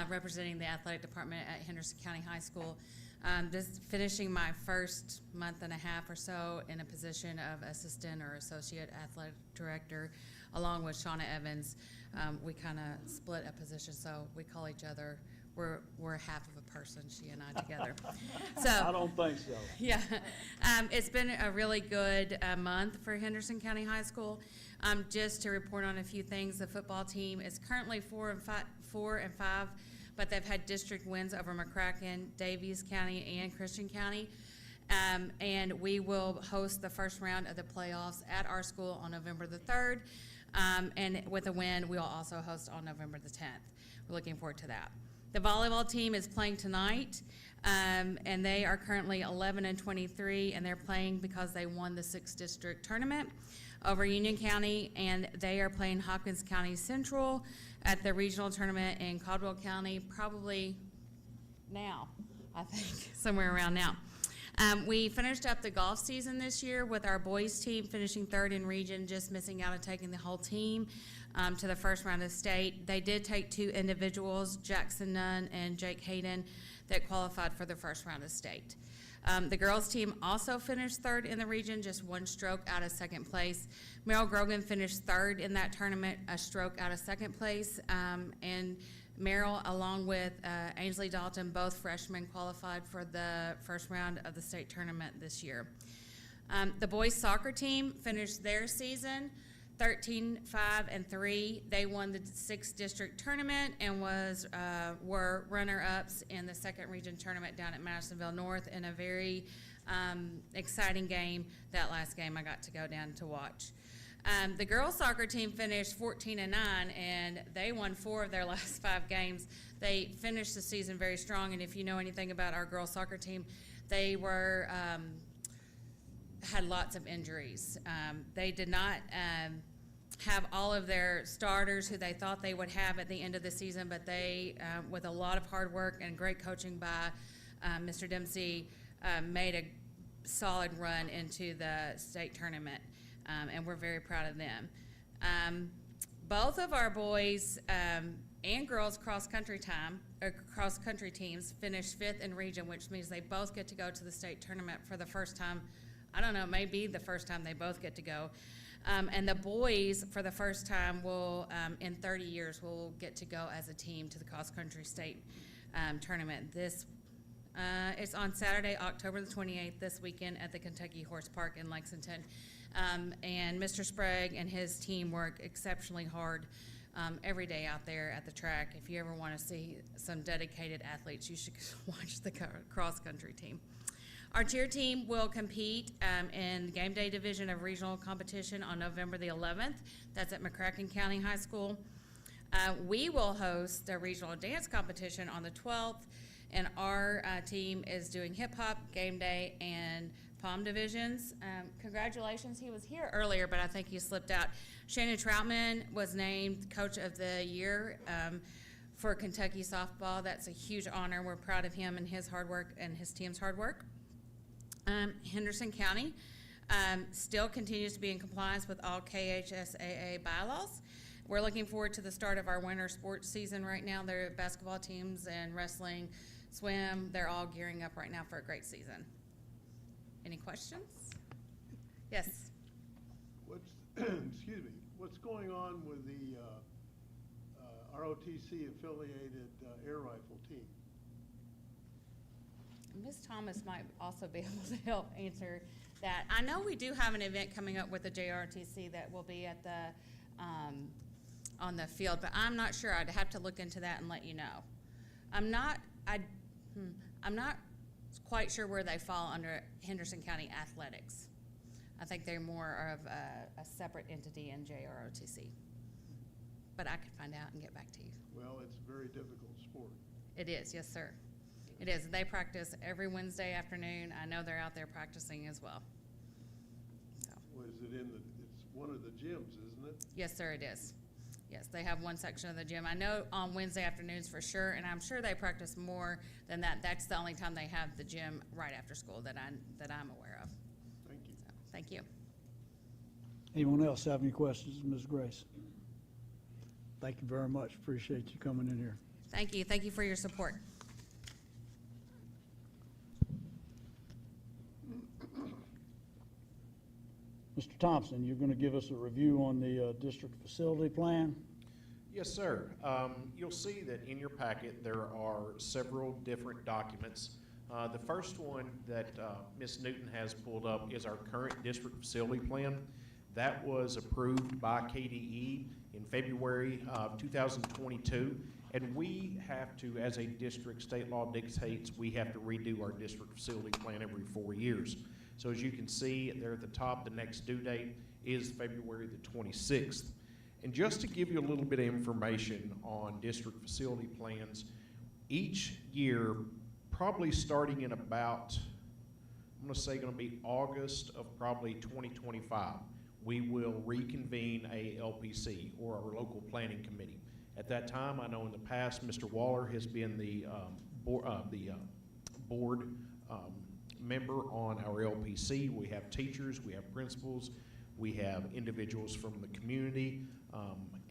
representing the athletic department at Henderson County High School. Just finishing my first month and a half or so in a position of assistant or associate athletic director, along with Shauna Evans. We kind of split a position, so we call each other, we're half of a person, she and I together. So I don't think so. Yeah, it's been a really good month for Henderson County High School. Just to report on a few things, the football team is currently 4-5, but they've had district wins over McCracken, Davies County, and Christian County. And we will host the first round of the playoffs at our school on November the 3rd. And with a win, we'll also host on November the 10th. We're looking forward to that. The volleyball team is playing tonight, and they are currently 11-23, and they're playing because they won the 6th district tournament over Union County, and they are playing Hopkins County Central at the regional tournament in Caldwell County, probably now, I think, somewhere around now. We finished up the golf season this year with our boys team finishing 3rd in region, just missing out on taking the whole team to the first round of state. They did take 2 individuals, Jackson Nunn and Jake Hayden, that qualified for the first round of state. The girls team also finished 3rd in the region, just 1 stroke out of 2nd place. Merrill Grogan finished 3rd in that tournament, a stroke out of 2nd place. And Merrill, along with Ainsley Dalton, both freshmen, qualified for the first round of the state tournament this year. The boys soccer team finished their season 13-5-3. They won the 6th district tournament and were runner-ups in the 2nd region tournament down at Madisonville North in a very exciting game. That last game I got to go down to watch. The girls soccer team finished 14-9, and they won 4 of their last 5 games. They finished the season very strong, and if you know anything about our girls soccer team, they were had lots of injuries. They did not have all of their starters who they thought they would have at the end of the season, but they, with a lot of hard work and great coaching by Mr. Dempsey, made a solid run into the state tournament, and we're very proud of them. Both of our boys and girls cross-country cross-country teams finished 5th in region, which means they both get to go to the state tournament for the first time. I don't know, it may be the first time they both get to go. And the boys, for the first time, will, in 30 years, will get to go as a team to the cross-country state tournament. This it's on Saturday, October the 28th, this weekend at the Kentucky Horse Park in Lexington. And Mr. Sprague and his team work exceptionally hard every day out there at the track. If you ever want to see some dedicated athletes, you should watch the cross-country team. Our cheer team will compete in game day division of regional competition on November the 11th. That's at McCracken County High School. We will host the regional dance competition on the 12th, and our team is doing hip-hop, game day, and POM divisions. Congratulations, he was here earlier, but I think he slipped out. Shannon Troutman was named Coach of the Year for Kentucky softball. That's a huge honor. We're proud of him and his hard work and his team's hard work. Henderson County still continues to be in compliance with all KHSAA bylaws. We're looking forward to the start of our winter sports season right now. Their basketball teams and wrestling, swim, they're all gearing up right now for a great season. Any questions? Yes. Excuse me, what's going on with the ROTC affiliated air rifle team? Ms. Thomas might also be able to help answer that. I know we do have an event coming up with the JRTC that will be at the on the field, but I'm not sure. I'd have to look into that and let you know. I'm not quite sure where they fall under Henderson County Athletics. I think they're more of a separate entity in JROTC. But I could find out and get back to you. Well, it's a very difficult sport. It is, yes, sir. It is. They practice every Wednesday afternoon. I know they're out there practicing as well. So. Well, is it it's one of the gyms, isn't it? Yes, sir, it is. Yes, they have one section of the gym. I know on Wednesday afternoons for sure, and I'm sure they practice more than that. That's the only time they have the gym right after school that I'm aware of. Thank you. So, thank you. Anyone else have any questions, Ms. Grace? Thank you very much. Appreciate you coming in here. Thank you. Thank you for your support. Mr. Thompson, you're going to give us a review on the district facility plan? Yes, sir. You'll see that in your packet there are several different documents. The first one that Ms. Newton has pulled up is our current district facility plan. That was approved by KDE in February of 2022, and we have to, as a district, state law dictates, we have to redo our district facility plan every 4 years. So as you can see there at the top, the next due date is February the 26th. And just to give you a little bit of information on district facility plans, each year, probably starting in about, I'm gonna say gonna be August of probably 2025, we will reconvene a LPC, or our local planning committee. At that time, I know in the past, Mr. Waller has been the board member on our LPC. We have teachers, we have principals, we have individuals from the community,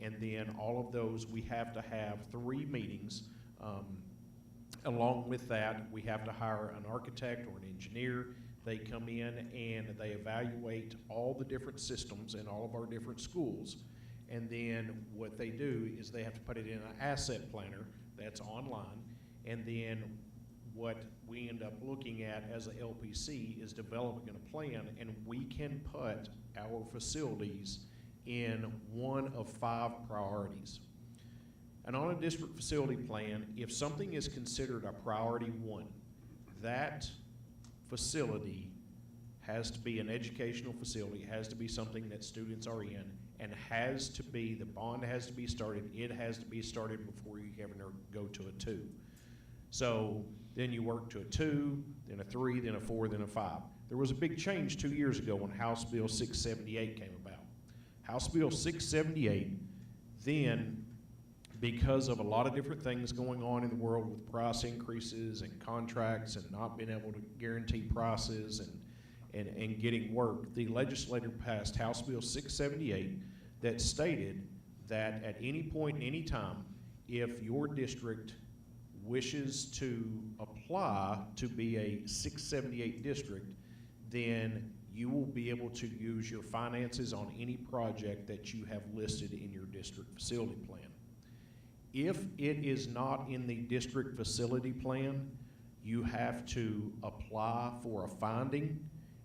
and then all of those, we have to have 3 meetings. Along with that, we have to hire an architect or an engineer. They come in and they evaluate all the different systems in all of our different schools. And then what they do is they have to put it in an asset planner that's online. And then what we end up looking at as a LPC is developing a plan, and we can put our facilities in one of 5 priorities. And on a district facility plan, if something is considered a priority 1, that facility has to be an educational facility, has to be something that students are in, and has to be, the bond has to be started, it has to be started before you ever go to a 2. So then you work to a 2, then a 3, then a 4, then a 5. There was a big change 2 years ago when House Bill 678 came about. House Bill 678 then, because of a lot of different things going on in the world with price increases and contracts and not being able to guarantee prices and getting work, the legislature passed House Bill 678 that stated that at any point in any time, if your district wishes to apply to be a 678 district, then you will be able to use your finances on any project that you have listed in your district facility plan. If it is not in the district facility plan, you have to apply for a finding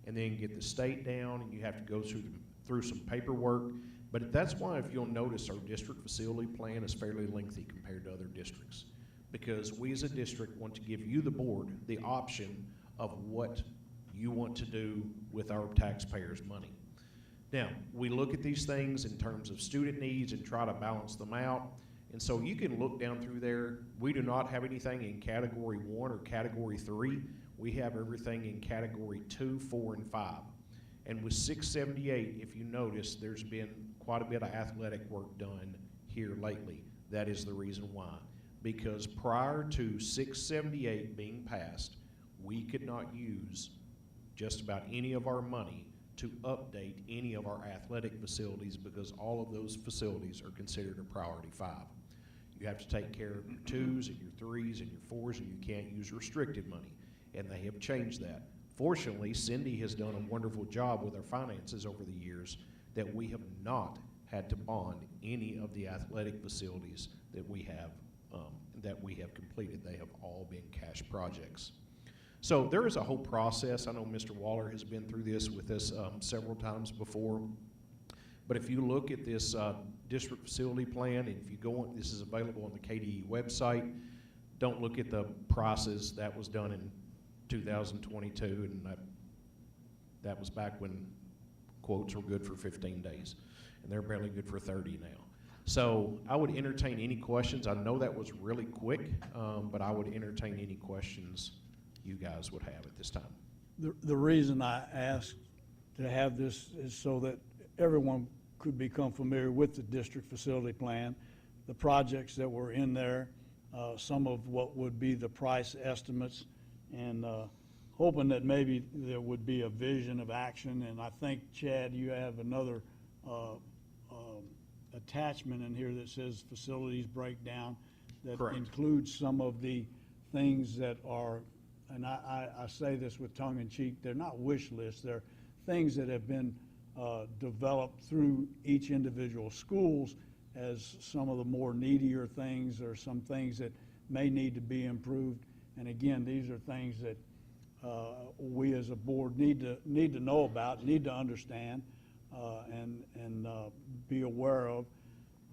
and then get the state down, and you have to go through some paperwork. But that's why, if you'll notice, our district facility plan is fairly lengthy compared to other districts, because we as a district want to give you, the board, the option of what you want to do with our taxpayers' money. Now, we look at these things in terms of student needs and try to balance them out. And so you can look down through there. We do not have anything in category 1 or category 3. We have everything in category 2, 4, and 5. And with 678, if you notice, there's been quite a bit of athletic work done here lately. That is the reason why. Because prior to 678 being passed, we could not use just about any of our money to update any of our athletic facilities, because all of those facilities are considered a priority 5. You have to take care of your 2s and your 3s and your 4s, and you can't use restricted money. And they have changed that. Fortunately, Cindy has done a wonderful job with our finances over the years, that we have not had to bond any of the athletic facilities that we have completed. They have all been cash projects. So there is a whole process. I know Mr. Waller has been through this with us several times before. But if you look at this district facility plan, and if you go on, this is available on the KDE website. Don't look at the prices. That was done in 2022, and that was back when quotes were good for 15 days, and they're barely good for 30 now. So I would entertain any questions. I know that was really quick, but I would entertain any questions you guys would have at this time. The reason I asked to have this is so that everyone could become familiar with the district facility plan, the projects that were in there, some of what would be the price estimates, and hoping that maybe there would be a vision of action. And I think, Chad, you have another attachment in here that says facilities breakdown that Correct. includes some of the things that are, and I say this with tongue in cheek, they're not wish lists, they're things that have been developed through each individual schools as some of the more needier things, or some things that may need to be improved. And again, these are things that we as a board need to know about, need to understand, and be aware of.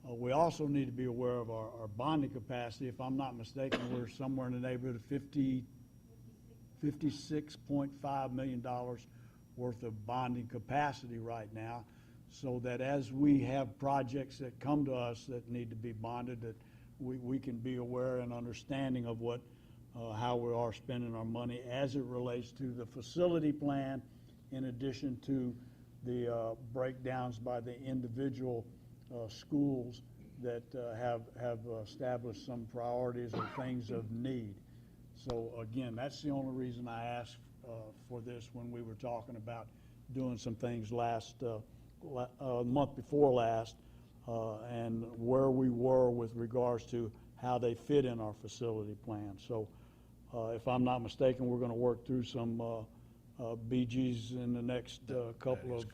We also need to be aware of our bonding capacity. If I'm not mistaken, we're somewhere in the neighborhood of $56.5 million worth of bonding capacity right now, so that as we have projects that come to us that need to be bonded, that we can be aware and understanding of what how we are spending our money as it relates to the facility plan, in addition to the breakdowns by the individual schools that have established some priorities or things of need. So again, that's the only reason I asked for this when we were talking about doing some things last month before last, and where we were with regards to how they fit in our facility plan. So if I'm not mistaken, we're going to work through some BGs in the next couple of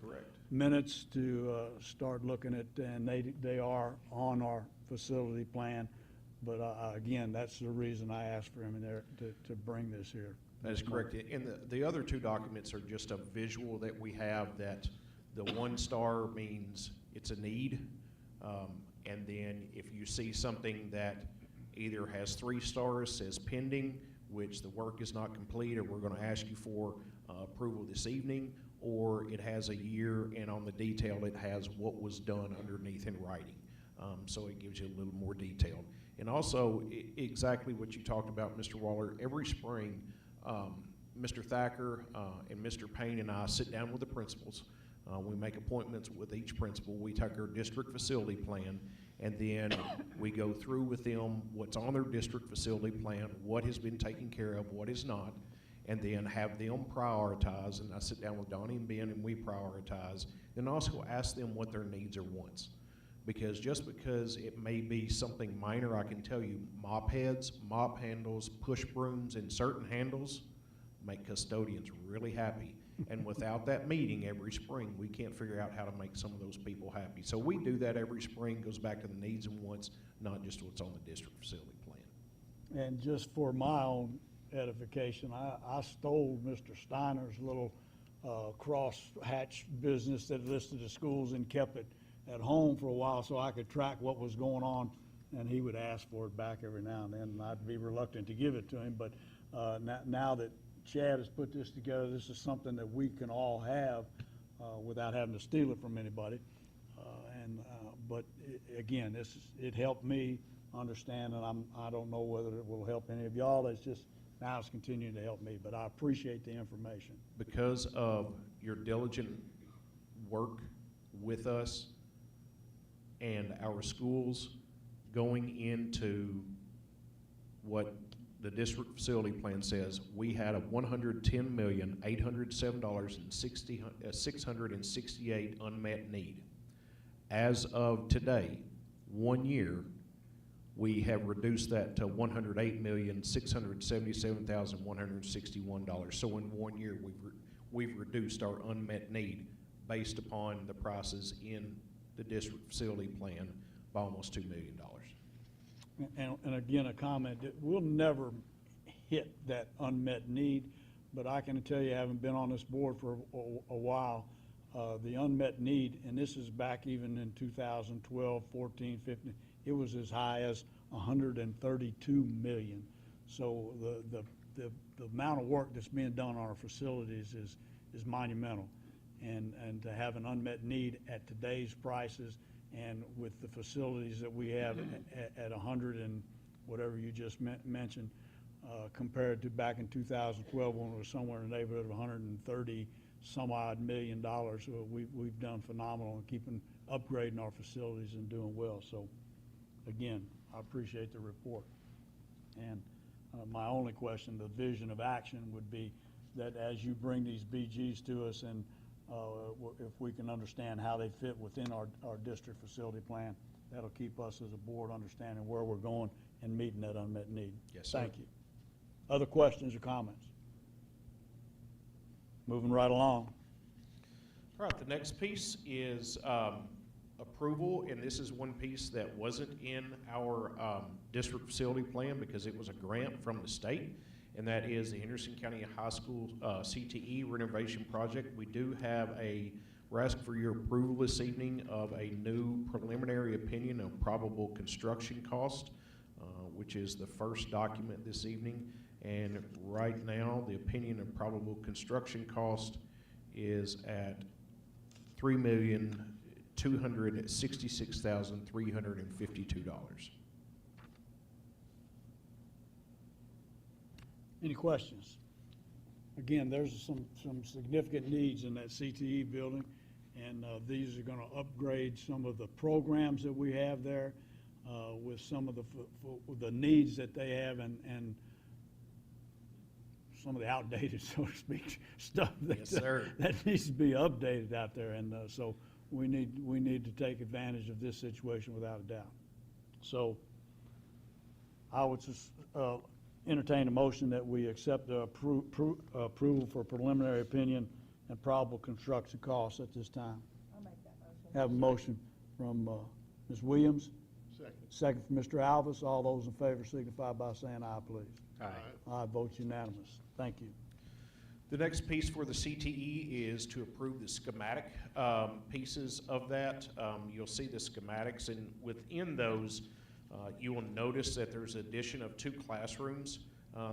minutes to start looking at, and they are on our facility plan. But again, that's the reason I asked for him in there to bring this here. That is correct. And the other two documents are just a visual that we have, that the 1 star means it's a need. And then if you see something that either has 3 stars, says pending, which the work is not complete, or we're going to ask you for approval this evening, or it has a year, and on the detail it has what was done underneath in writing. So it gives you a little more detail. And also, exactly what you talked about, Mr. Waller, every spring, Mr. Thacker and Mr. Payne and I sit down with the principals. We make appointments with each principal. We take our district facility plan, and then we go through with them what's on their district facility plan, what has been taken care of, what is not, and then have them prioritize. And I sit down with Donnie and Ben, and we prioritize. Then also ask them what their needs or wants. because just because it may be something minor, I can tell you mop heads, mop handles, push brooms, and certain handles make custodians really happy. And without that meeting every spring, we can't figure out how to make some of those people happy. So we do that every spring, goes back to the needs and wants, not just what's on the district facility plan. And just for my own edification, I stole Mr. Steiner's little cross-hatch business that listed the schools and kept it at home for a while so I could track what was going on, and he would ask for it back every now and then, and I'd be reluctant to give it to him. But now that Chad has put this together, this is something that we can all have without having to steal it from anybody. But again, it helped me understand, and I don't know whether it will help any of y'all. It's just now it's continuing to help me, but I appreciate the information. Because of your diligent work with us and our schools going into what the district facility plan says, we had a $110,807,668 unmet need. As of today, 1 year, we have reduced that to $108,677,161. So in 1 year, we've reduced our unmet need based upon the prices in the district facility plan by almost $2 million. And again, a comment that we'll never hit that unmet need, but I can tell you, having been on this board for a while, the unmet need, and this is back even in 2012, 14, 15, it was as high as 132 million. So the amount of work that's being done on our facilities is monumental. And to have an unmet need at today's prices and with the facilities that we have at 100 and whatever you just mentioned, compared to back in 2012 when it was somewhere in the neighborhood of 130 some odd $1 million, we've done phenomenal in keeping upgrading our facilities and doing well. So again, I appreciate the report. And my only question, the vision of action would be that as you bring these BGs to us, and if we can understand how they fit within our district facility plan, that'll keep us as a board understanding where we're going and meeting that unmet need. Yes, sir. Thank you. Other questions or comments? Moving right along. All right, the next piece is approval, and this is one piece that wasn't in our district facility plan because it was a grant from the state, and that is the Henderson County High School CTE renovation project. We do have we're asking for your approval this evening of a new preliminary opinion of probable construction cost, which is the first document this evening. And right now, the opinion of probable construction cost is at $3,266,352. Any questions? Again, there's some significant needs in that CTE building, and these are going to upgrade some of the programs that we have there with some of the needs that they have and some of the outdated, so to speak, stuff that needs to be updated out there. And so we need to take advantage of this situation without a doubt. So I would just entertain a motion that we accept the approval for preliminary opinion and probable construction costs at this time. I'll make that motion. Have a motion from Ms. Williams. Second from Mr. Alvis. All those in favor signify by saying aye, please. Aye. Aye, vote unanimous. Thank you. The next piece for the CTE is to approve the schematic pieces of that. You'll see the schematics, and within those, you will notice that there's addition of 2 classrooms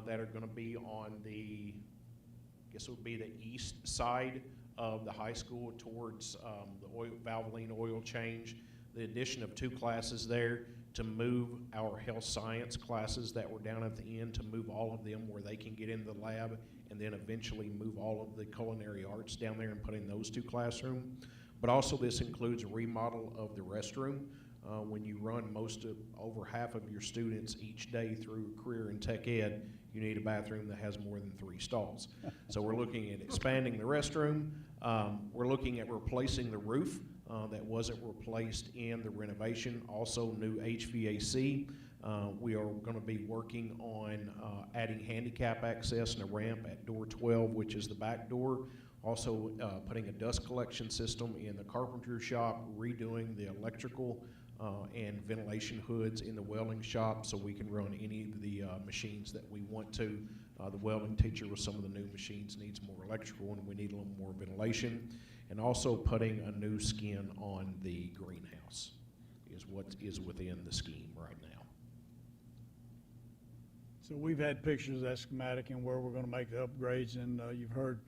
that are going to be on the, I guess it would be the east side of the high school towards the Valvoline oil change. The addition of 2 classes there to move our health science classes that were down at the end, to move all of them where they can get in the lab, and then eventually move all of the culinary arts down there and put in those 2 classrooms. But also this includes a remodel of the restroom. When you run over half of your students each day through career and tech ed, you need a bathroom that has more than 3 stalls. So we're looking at expanding the restroom. We're looking at replacing the roof. that wasn't replaced in the renovation. Also, new HVAC. We are going to be working on adding handicap access and a ramp at door 12, which is the back door. Also, putting a dust collection system in the carpenter shop, redoing the electrical and ventilation hoods in the welding shop so we can run any of the machines that we want to. The welding teacher with some of the new machines needs more electrical and we need a little more ventilation. And also putting a new skin on the greenhouse is what is within the scheme right now. So we've had pictures of that schematic and where we're going to make the upgrades, and you've heard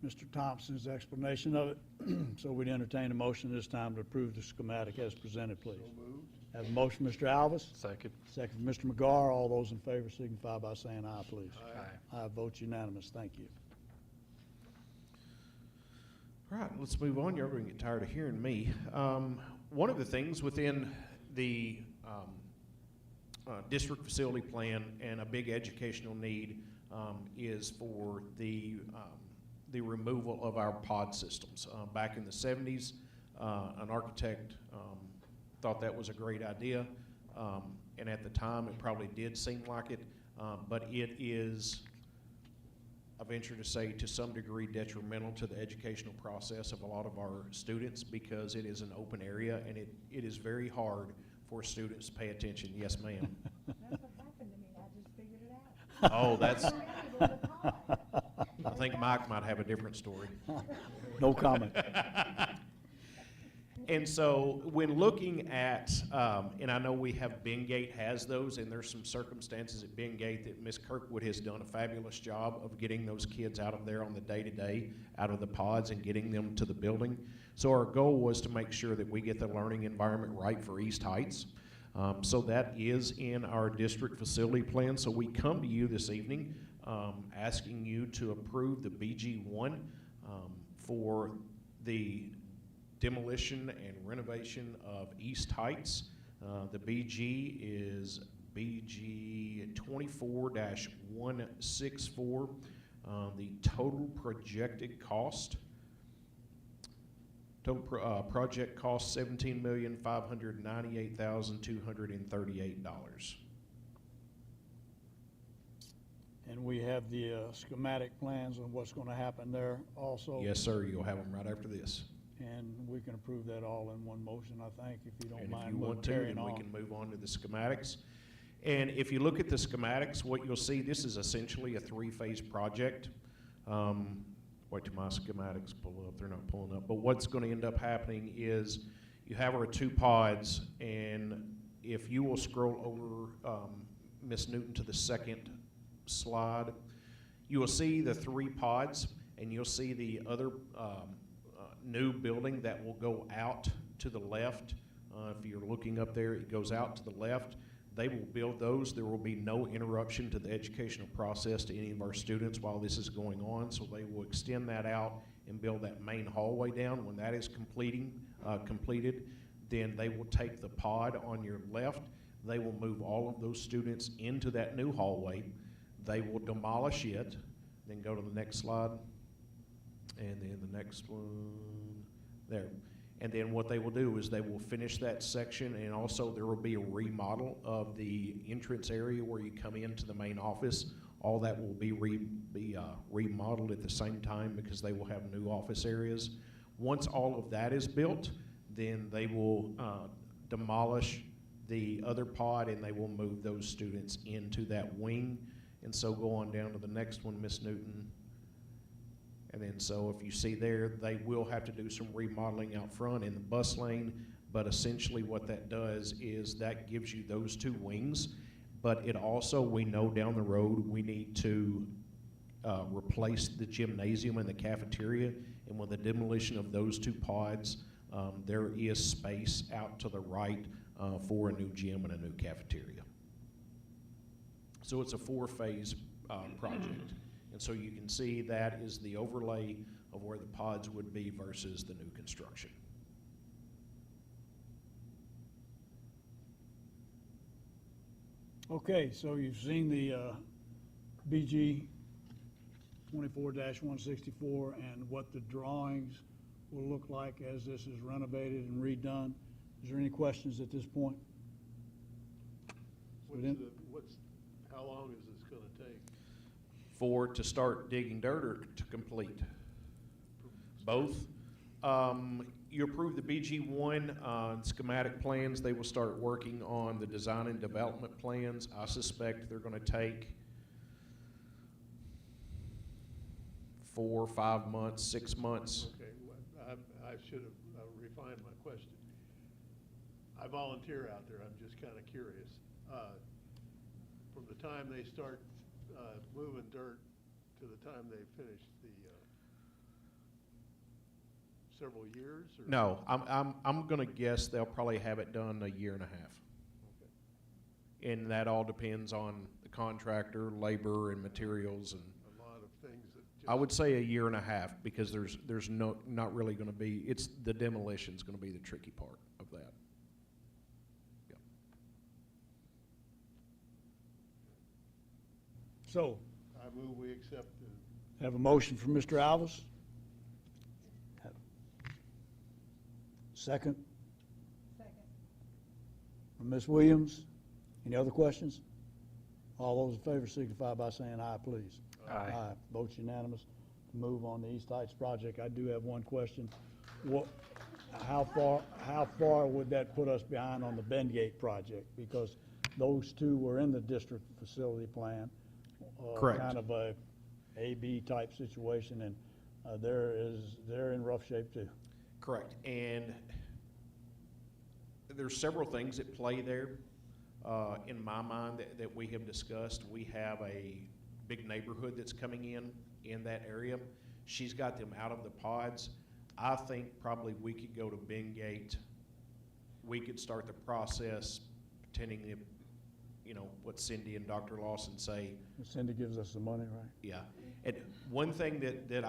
Mr. Thompson's explanation of it. So we'd entertain a motion this time to approve the schematic as presented, please. So moved. Have a motion, Mr. Alvis. Second. Second, Mr. McGar. All those in favor signify by saying aye, please. Aye. Aye, vote unanimous. Thank you. All right, let's move on. You're going to get tired of hearing me. One of the things within the district facility plan and a big educational need is for the removal of our pod systems. Back in the 70s, an architect thought that was a great idea, and at the time it probably did seem like it, but it is, I venture to say, to some degree detrimental to the educational process of a lot of our students because it is an open area and it is very hard for students to pay attention. Yes, ma'am. That's what happened to me, I just figured it out. Oh, that's, I think Mike might have a different story. No comment. And so when looking at, and I know we have Bengate has those, and there's some circumstances at Bengate that Ms. Kirkwood has done a fabulous job of getting those kids out of there on the day-to-day, out of the pods and getting them to the building. So our goal was to make sure that we get the learning environment right for East Heights. So that is in our district facility plan. So we come to you this evening asking you to approve the BG1 for the demolition and renovation of East Heights. The BG is BG 24-164. The total projected cost, project cost $17,598,238. And we have the schematic plans on what's going to happen there also. Yes, sir. You'll have them right after this. And we can approve that all in one motion, I think, if you don't And mind. if you want to, carrying then we on. can move on to the schematics. And if you look at the schematics, what you'll see, this is essentially a three-phase project. Wait till my schematics pull up. They're not pulling up. But what's going to end up happening is you have our two pods, and if you will scroll over, Ms. Newton, to the second slide, you will see the three pods, and you'll see the other new building that will go out to the left. If you're looking up there, it goes out to the left. They will build those. There will be no interruption to the educational process to any of our students while this is going on. So they will extend that out and build that main hallway down. When that is completed, then they will take the pod on your left. They will move all of those students into that new hallway. They will demolish it. Then go to the next slide. And then the next one, there. And then what they will do is they will finish that section, and also there will be a remodel of the entrance area where you come into the main office. All that will be remodeled at the same time because they will have new office areas. Once all of that is built, then they will demolish the other pod and they will move those students into that wing. And so go on down to the next one, Ms. Newton. And then so if you see there, they will have to do some remodeling out front in the bus lane, but essentially what that does is that gives you those two wings, but it also, we know down the road, we need to replace the gymnasium and the cafeteria, and with the demolition of those two pods, there is space out to the right for a new gym and a new cafeteria. So it's a four-phase project. And so you can see that is the overlay of where the pods would be versus the new construction. Okay, so you've seen the BG 24-164 and what the drawings will look like as this is renovated and redone. Is there any questions at this point? How long is this gonna take? To start digging dirt or to complete? Both. You approve the BG1 schematic plans, they will start working on the design and development plans. I suspect they're gonna take 4, 5 months, 6 months. Okay, I should have refined my question. I volunteer out there, I'm just kind of curious. From the time they start moving dirt to the time they finish the several years? Or? No, I'm gonna guess they'll probably have it done a year and a half. Okay. And that all depends on the contractor, labor, and materials, and A lot of things that just. I would say a year and a half, because there's not really gonna be, it's the demolition's gonna be the tricky part of that. Yeah. So, I move we accept the. have a motion from Mr. Alves. Second? Second. From Ms. Williams. Any other questions? All those in favor signify by saying aye, please. Aye. Votes unanimous to move on the East Heights project. I do have one question. How far would that put us behind on the Bendgate project? Because those two were in the district facility plan. Correct. Kind of a A-B type situation, and they're in rough shape too. Correct, and there's several things at play there. In my mind that we have discussed, we have a big neighborhood that's coming in that area. She's got them out of the pods. I think probably we could go to Bengate. We could start the process pretending that, what Cindy and Dr. Lawson say. Cindy gives us the money, right? Yeah, and one thing that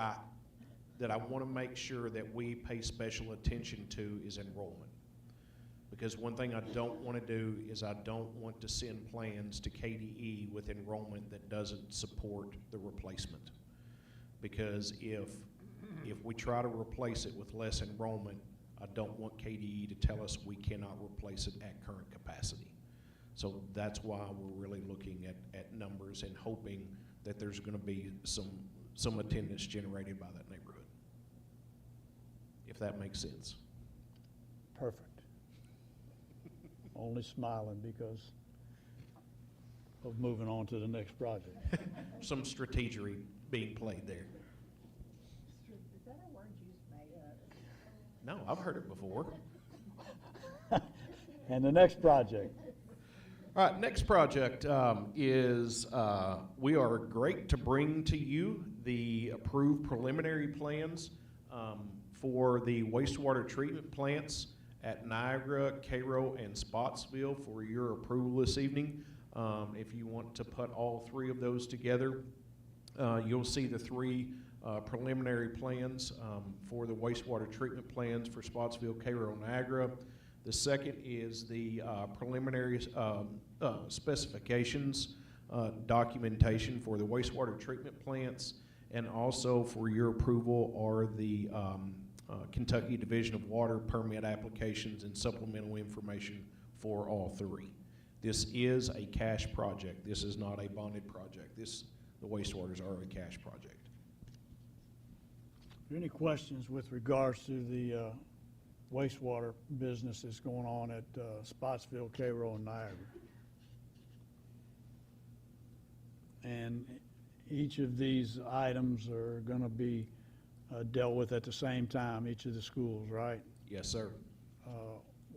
I want to make sure that we pay special attention to is enrollment. Because one thing I don't want to do is I don't want to send plans to KDE with enrollment that doesn't support the replacement. Because if we try to replace it with less enrollment, I don't want KDE to tell us we cannot replace it at current capacity. So that's why we're really looking at numbers and hoping that there's going to be some attendance generated by that neighborhood, if that makes sense. Perfect. Only smiling because of moving on to the next project. Some strategery being played there. Is that a word you just made up? No, I've heard it before. And the next project. All right, next project is we are great to bring to you the approved preliminary plans for the wastewater treatment plants at Niagara, Cairo, and Spotsville for your approval this evening. If you want to put all three of those together, you'll see the three preliminary plans for the wastewater treatment plans for Spotsville, Cairo, and Niagara. The second is the preliminary specifications documentation for the wastewater treatment plants, and also for your approval are the Kentucky Division of Water permit applications and supplemental information for all three. This is a cash project. This is not a bonded project. The wastewaters are a cash project. Are there any questions with regards to the wastewater business that's going on at Spotsville, Cairo, and Niagara? And each of these items are going to be dealt with at the same time, each of the schools, right? Yes, sir.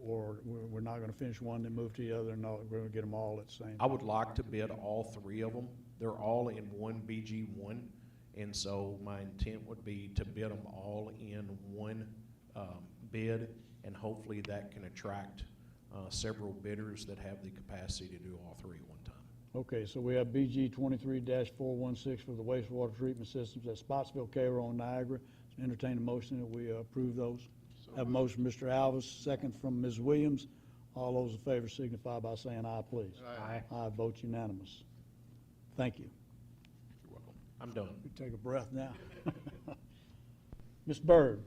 Or we're not going to finish one and move to the other, no, we're going to get them all at the same time? I would like to bid all three of them. They're all in one BG1, and so my intent would be to bid them all in one bid, and hopefully that can attract several bidders that have the capacity to do all three at one time. Okay, so we have BG 23-416 for the wastewater treatment systems at Spotsville, Cairo, and Niagara. Entertain a motion that we approve those. Have a motion from Mr. Alves, second from Ms. Williams. All those in favor signify by saying aye, please. Aye. Aye, vote unanimous. Thank you. You're welcome. I'm done. We take a breath now. Ms. Byrd.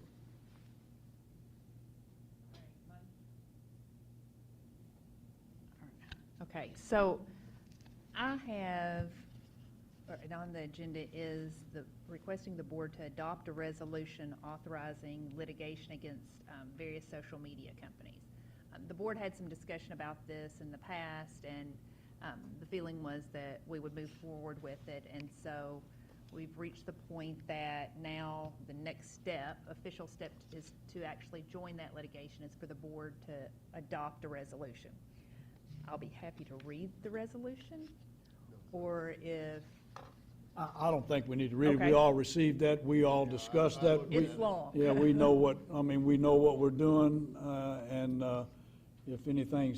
Okay, so I have, and on the agenda is requesting the board to adopt a resolution authorizing litigation against various social media companies. The board had some discussion about this in the past, and the feeling was that we would move forward with it. And so we've reached the point that now the next step, official step, is to actually join that litigation, is for the board to adopt a resolution. I'll be happy to read the resolution, or if... I don't think we need to read it. Okay. We all received that. We all discussed that. It's long. Yeah, we know what, we know what we're doing, and if anything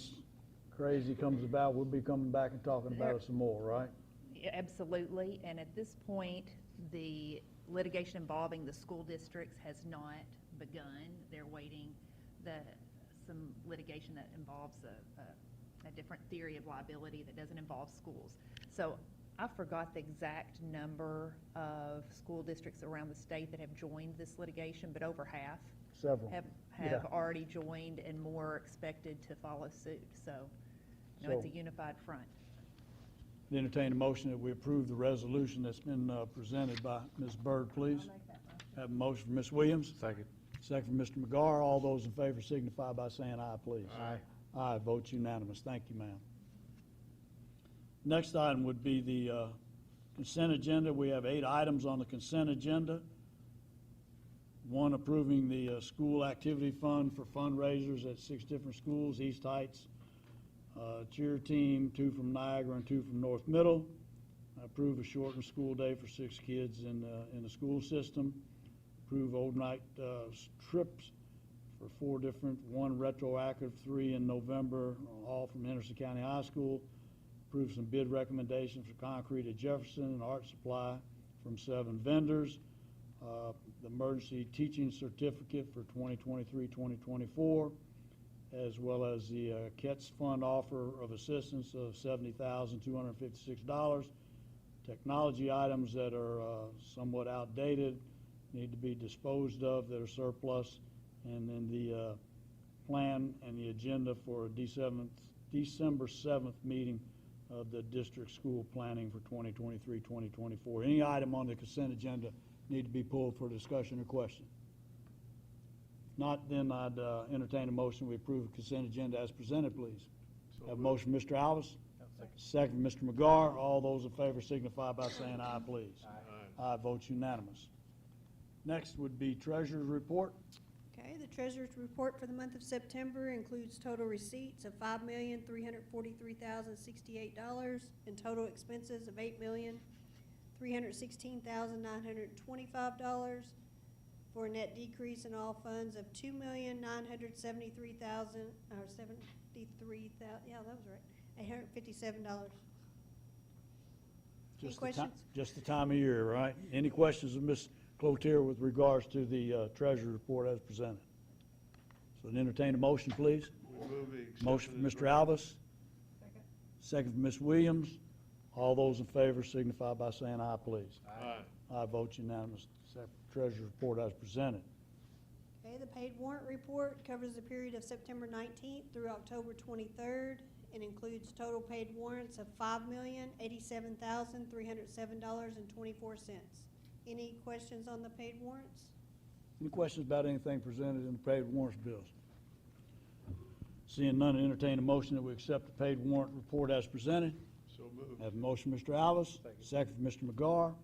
crazy comes about, we'll be coming back and talking about it some more, right? Yeah, absolutely, and at this point, the litigation involving the school districts has not begun. They're waiting some litigation that involves a different theory of liability that doesn't involve schools. So I forgot the exact number of school districts around the state that have joined this litigation, but over half Several. have already joined, and more are expected to follow suit. So, it's a unified front. Entertain a motion that we approve the resolution that's been presented by Ms. Byrd, please. I'll make that motion. Have a motion from Ms. Williams. Second. Second from Mr. McGar. All those in favor signify by saying aye, please. Aye. Aye, vote unanimous. Thank you, ma'am. Next item would be the consent agenda. We have 8 items on the consent agenda. 1, approving the school activity fund for fundraisers at 6 different schools, East Heights cheer team, 2 from Niagara and 2 from North Middle. Approve a shortened school day for 6 kids in the school system. Approve overnight trips for 4 different, 1 retroactive, 3 in November, all from Henderson County High School. Approve some bid recommendations for concrete at Jefferson and art supply from 7 vendors. The emergency teaching certificate for 2023-2024, as well as the KETS fund offer of assistance of $70,256. Technology items that are somewhat outdated, need to be disposed of, that are surplus, and then the plan and the agenda for December 7th meeting of the district school planning for 2023-2024. Any item on the consent agenda need to be pulled for discussion or question? If not, then I'd entertain a motion. We approve the consent agenda as presented, please. So Have a moved. motion, Mr. Alvis. Second, Mr. McGar. All those in favor signify by saying aye, please. Aye. Aye, votes unanimous. Next would be treasurer's report. Okay, the treasurer's report for the month of September includes total receipts of $5,343,068 and total expenses of $8,316,925 for a net decrease in all funds of $2,973,000 or $857. Any questions? Just the time of year, right? Any questions of Ms. Cloutier with regards to the treasurer's report as presented? So entertain a motion, please. We move the Motion from acceptance Mr. of- Alvis. Second from Ms. Williams. All those in favor signify by saying aye, please. Aye. Aye, vote unanimous. Accept treasurer's report as presented. Okay, the paid warrant report covers the period of September 19th through October 23rd and includes total paid warrants of $5,087,307.24. Any questions on the paid warrants? Any questions about anything presented in the paid warrants bills? Seeing none, entertain a motion that we accept the paid warrant report as presented. So moved. Have a motion, Mr. Alvis. Second from Mr. McGar.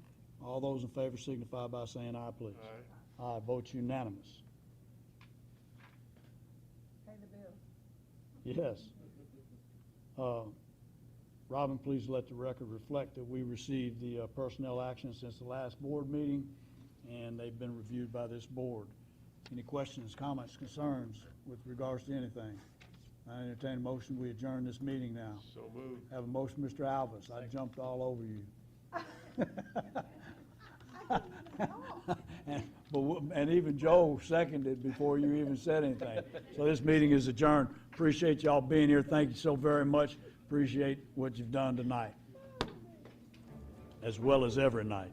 All those in favor signify by saying aye, please. Aye. Aye, vote unanimous. Pay the bill. Yes. Robin, please let the record reflect that we received the personnel actions since the last board meeting, and they've been reviewed by this board. Any questions, comments, concerns with regards to anything? I entertain a motion, we adjourn this meeting now. So moved. Have a motion, Mr. Alvis. I jumped all over you. And even Joe seconded before you even said anything. So this meeting is adjourned. Appreciate y'all being here. Thank you so very much. Appreciate what you've done tonight, as well as every night.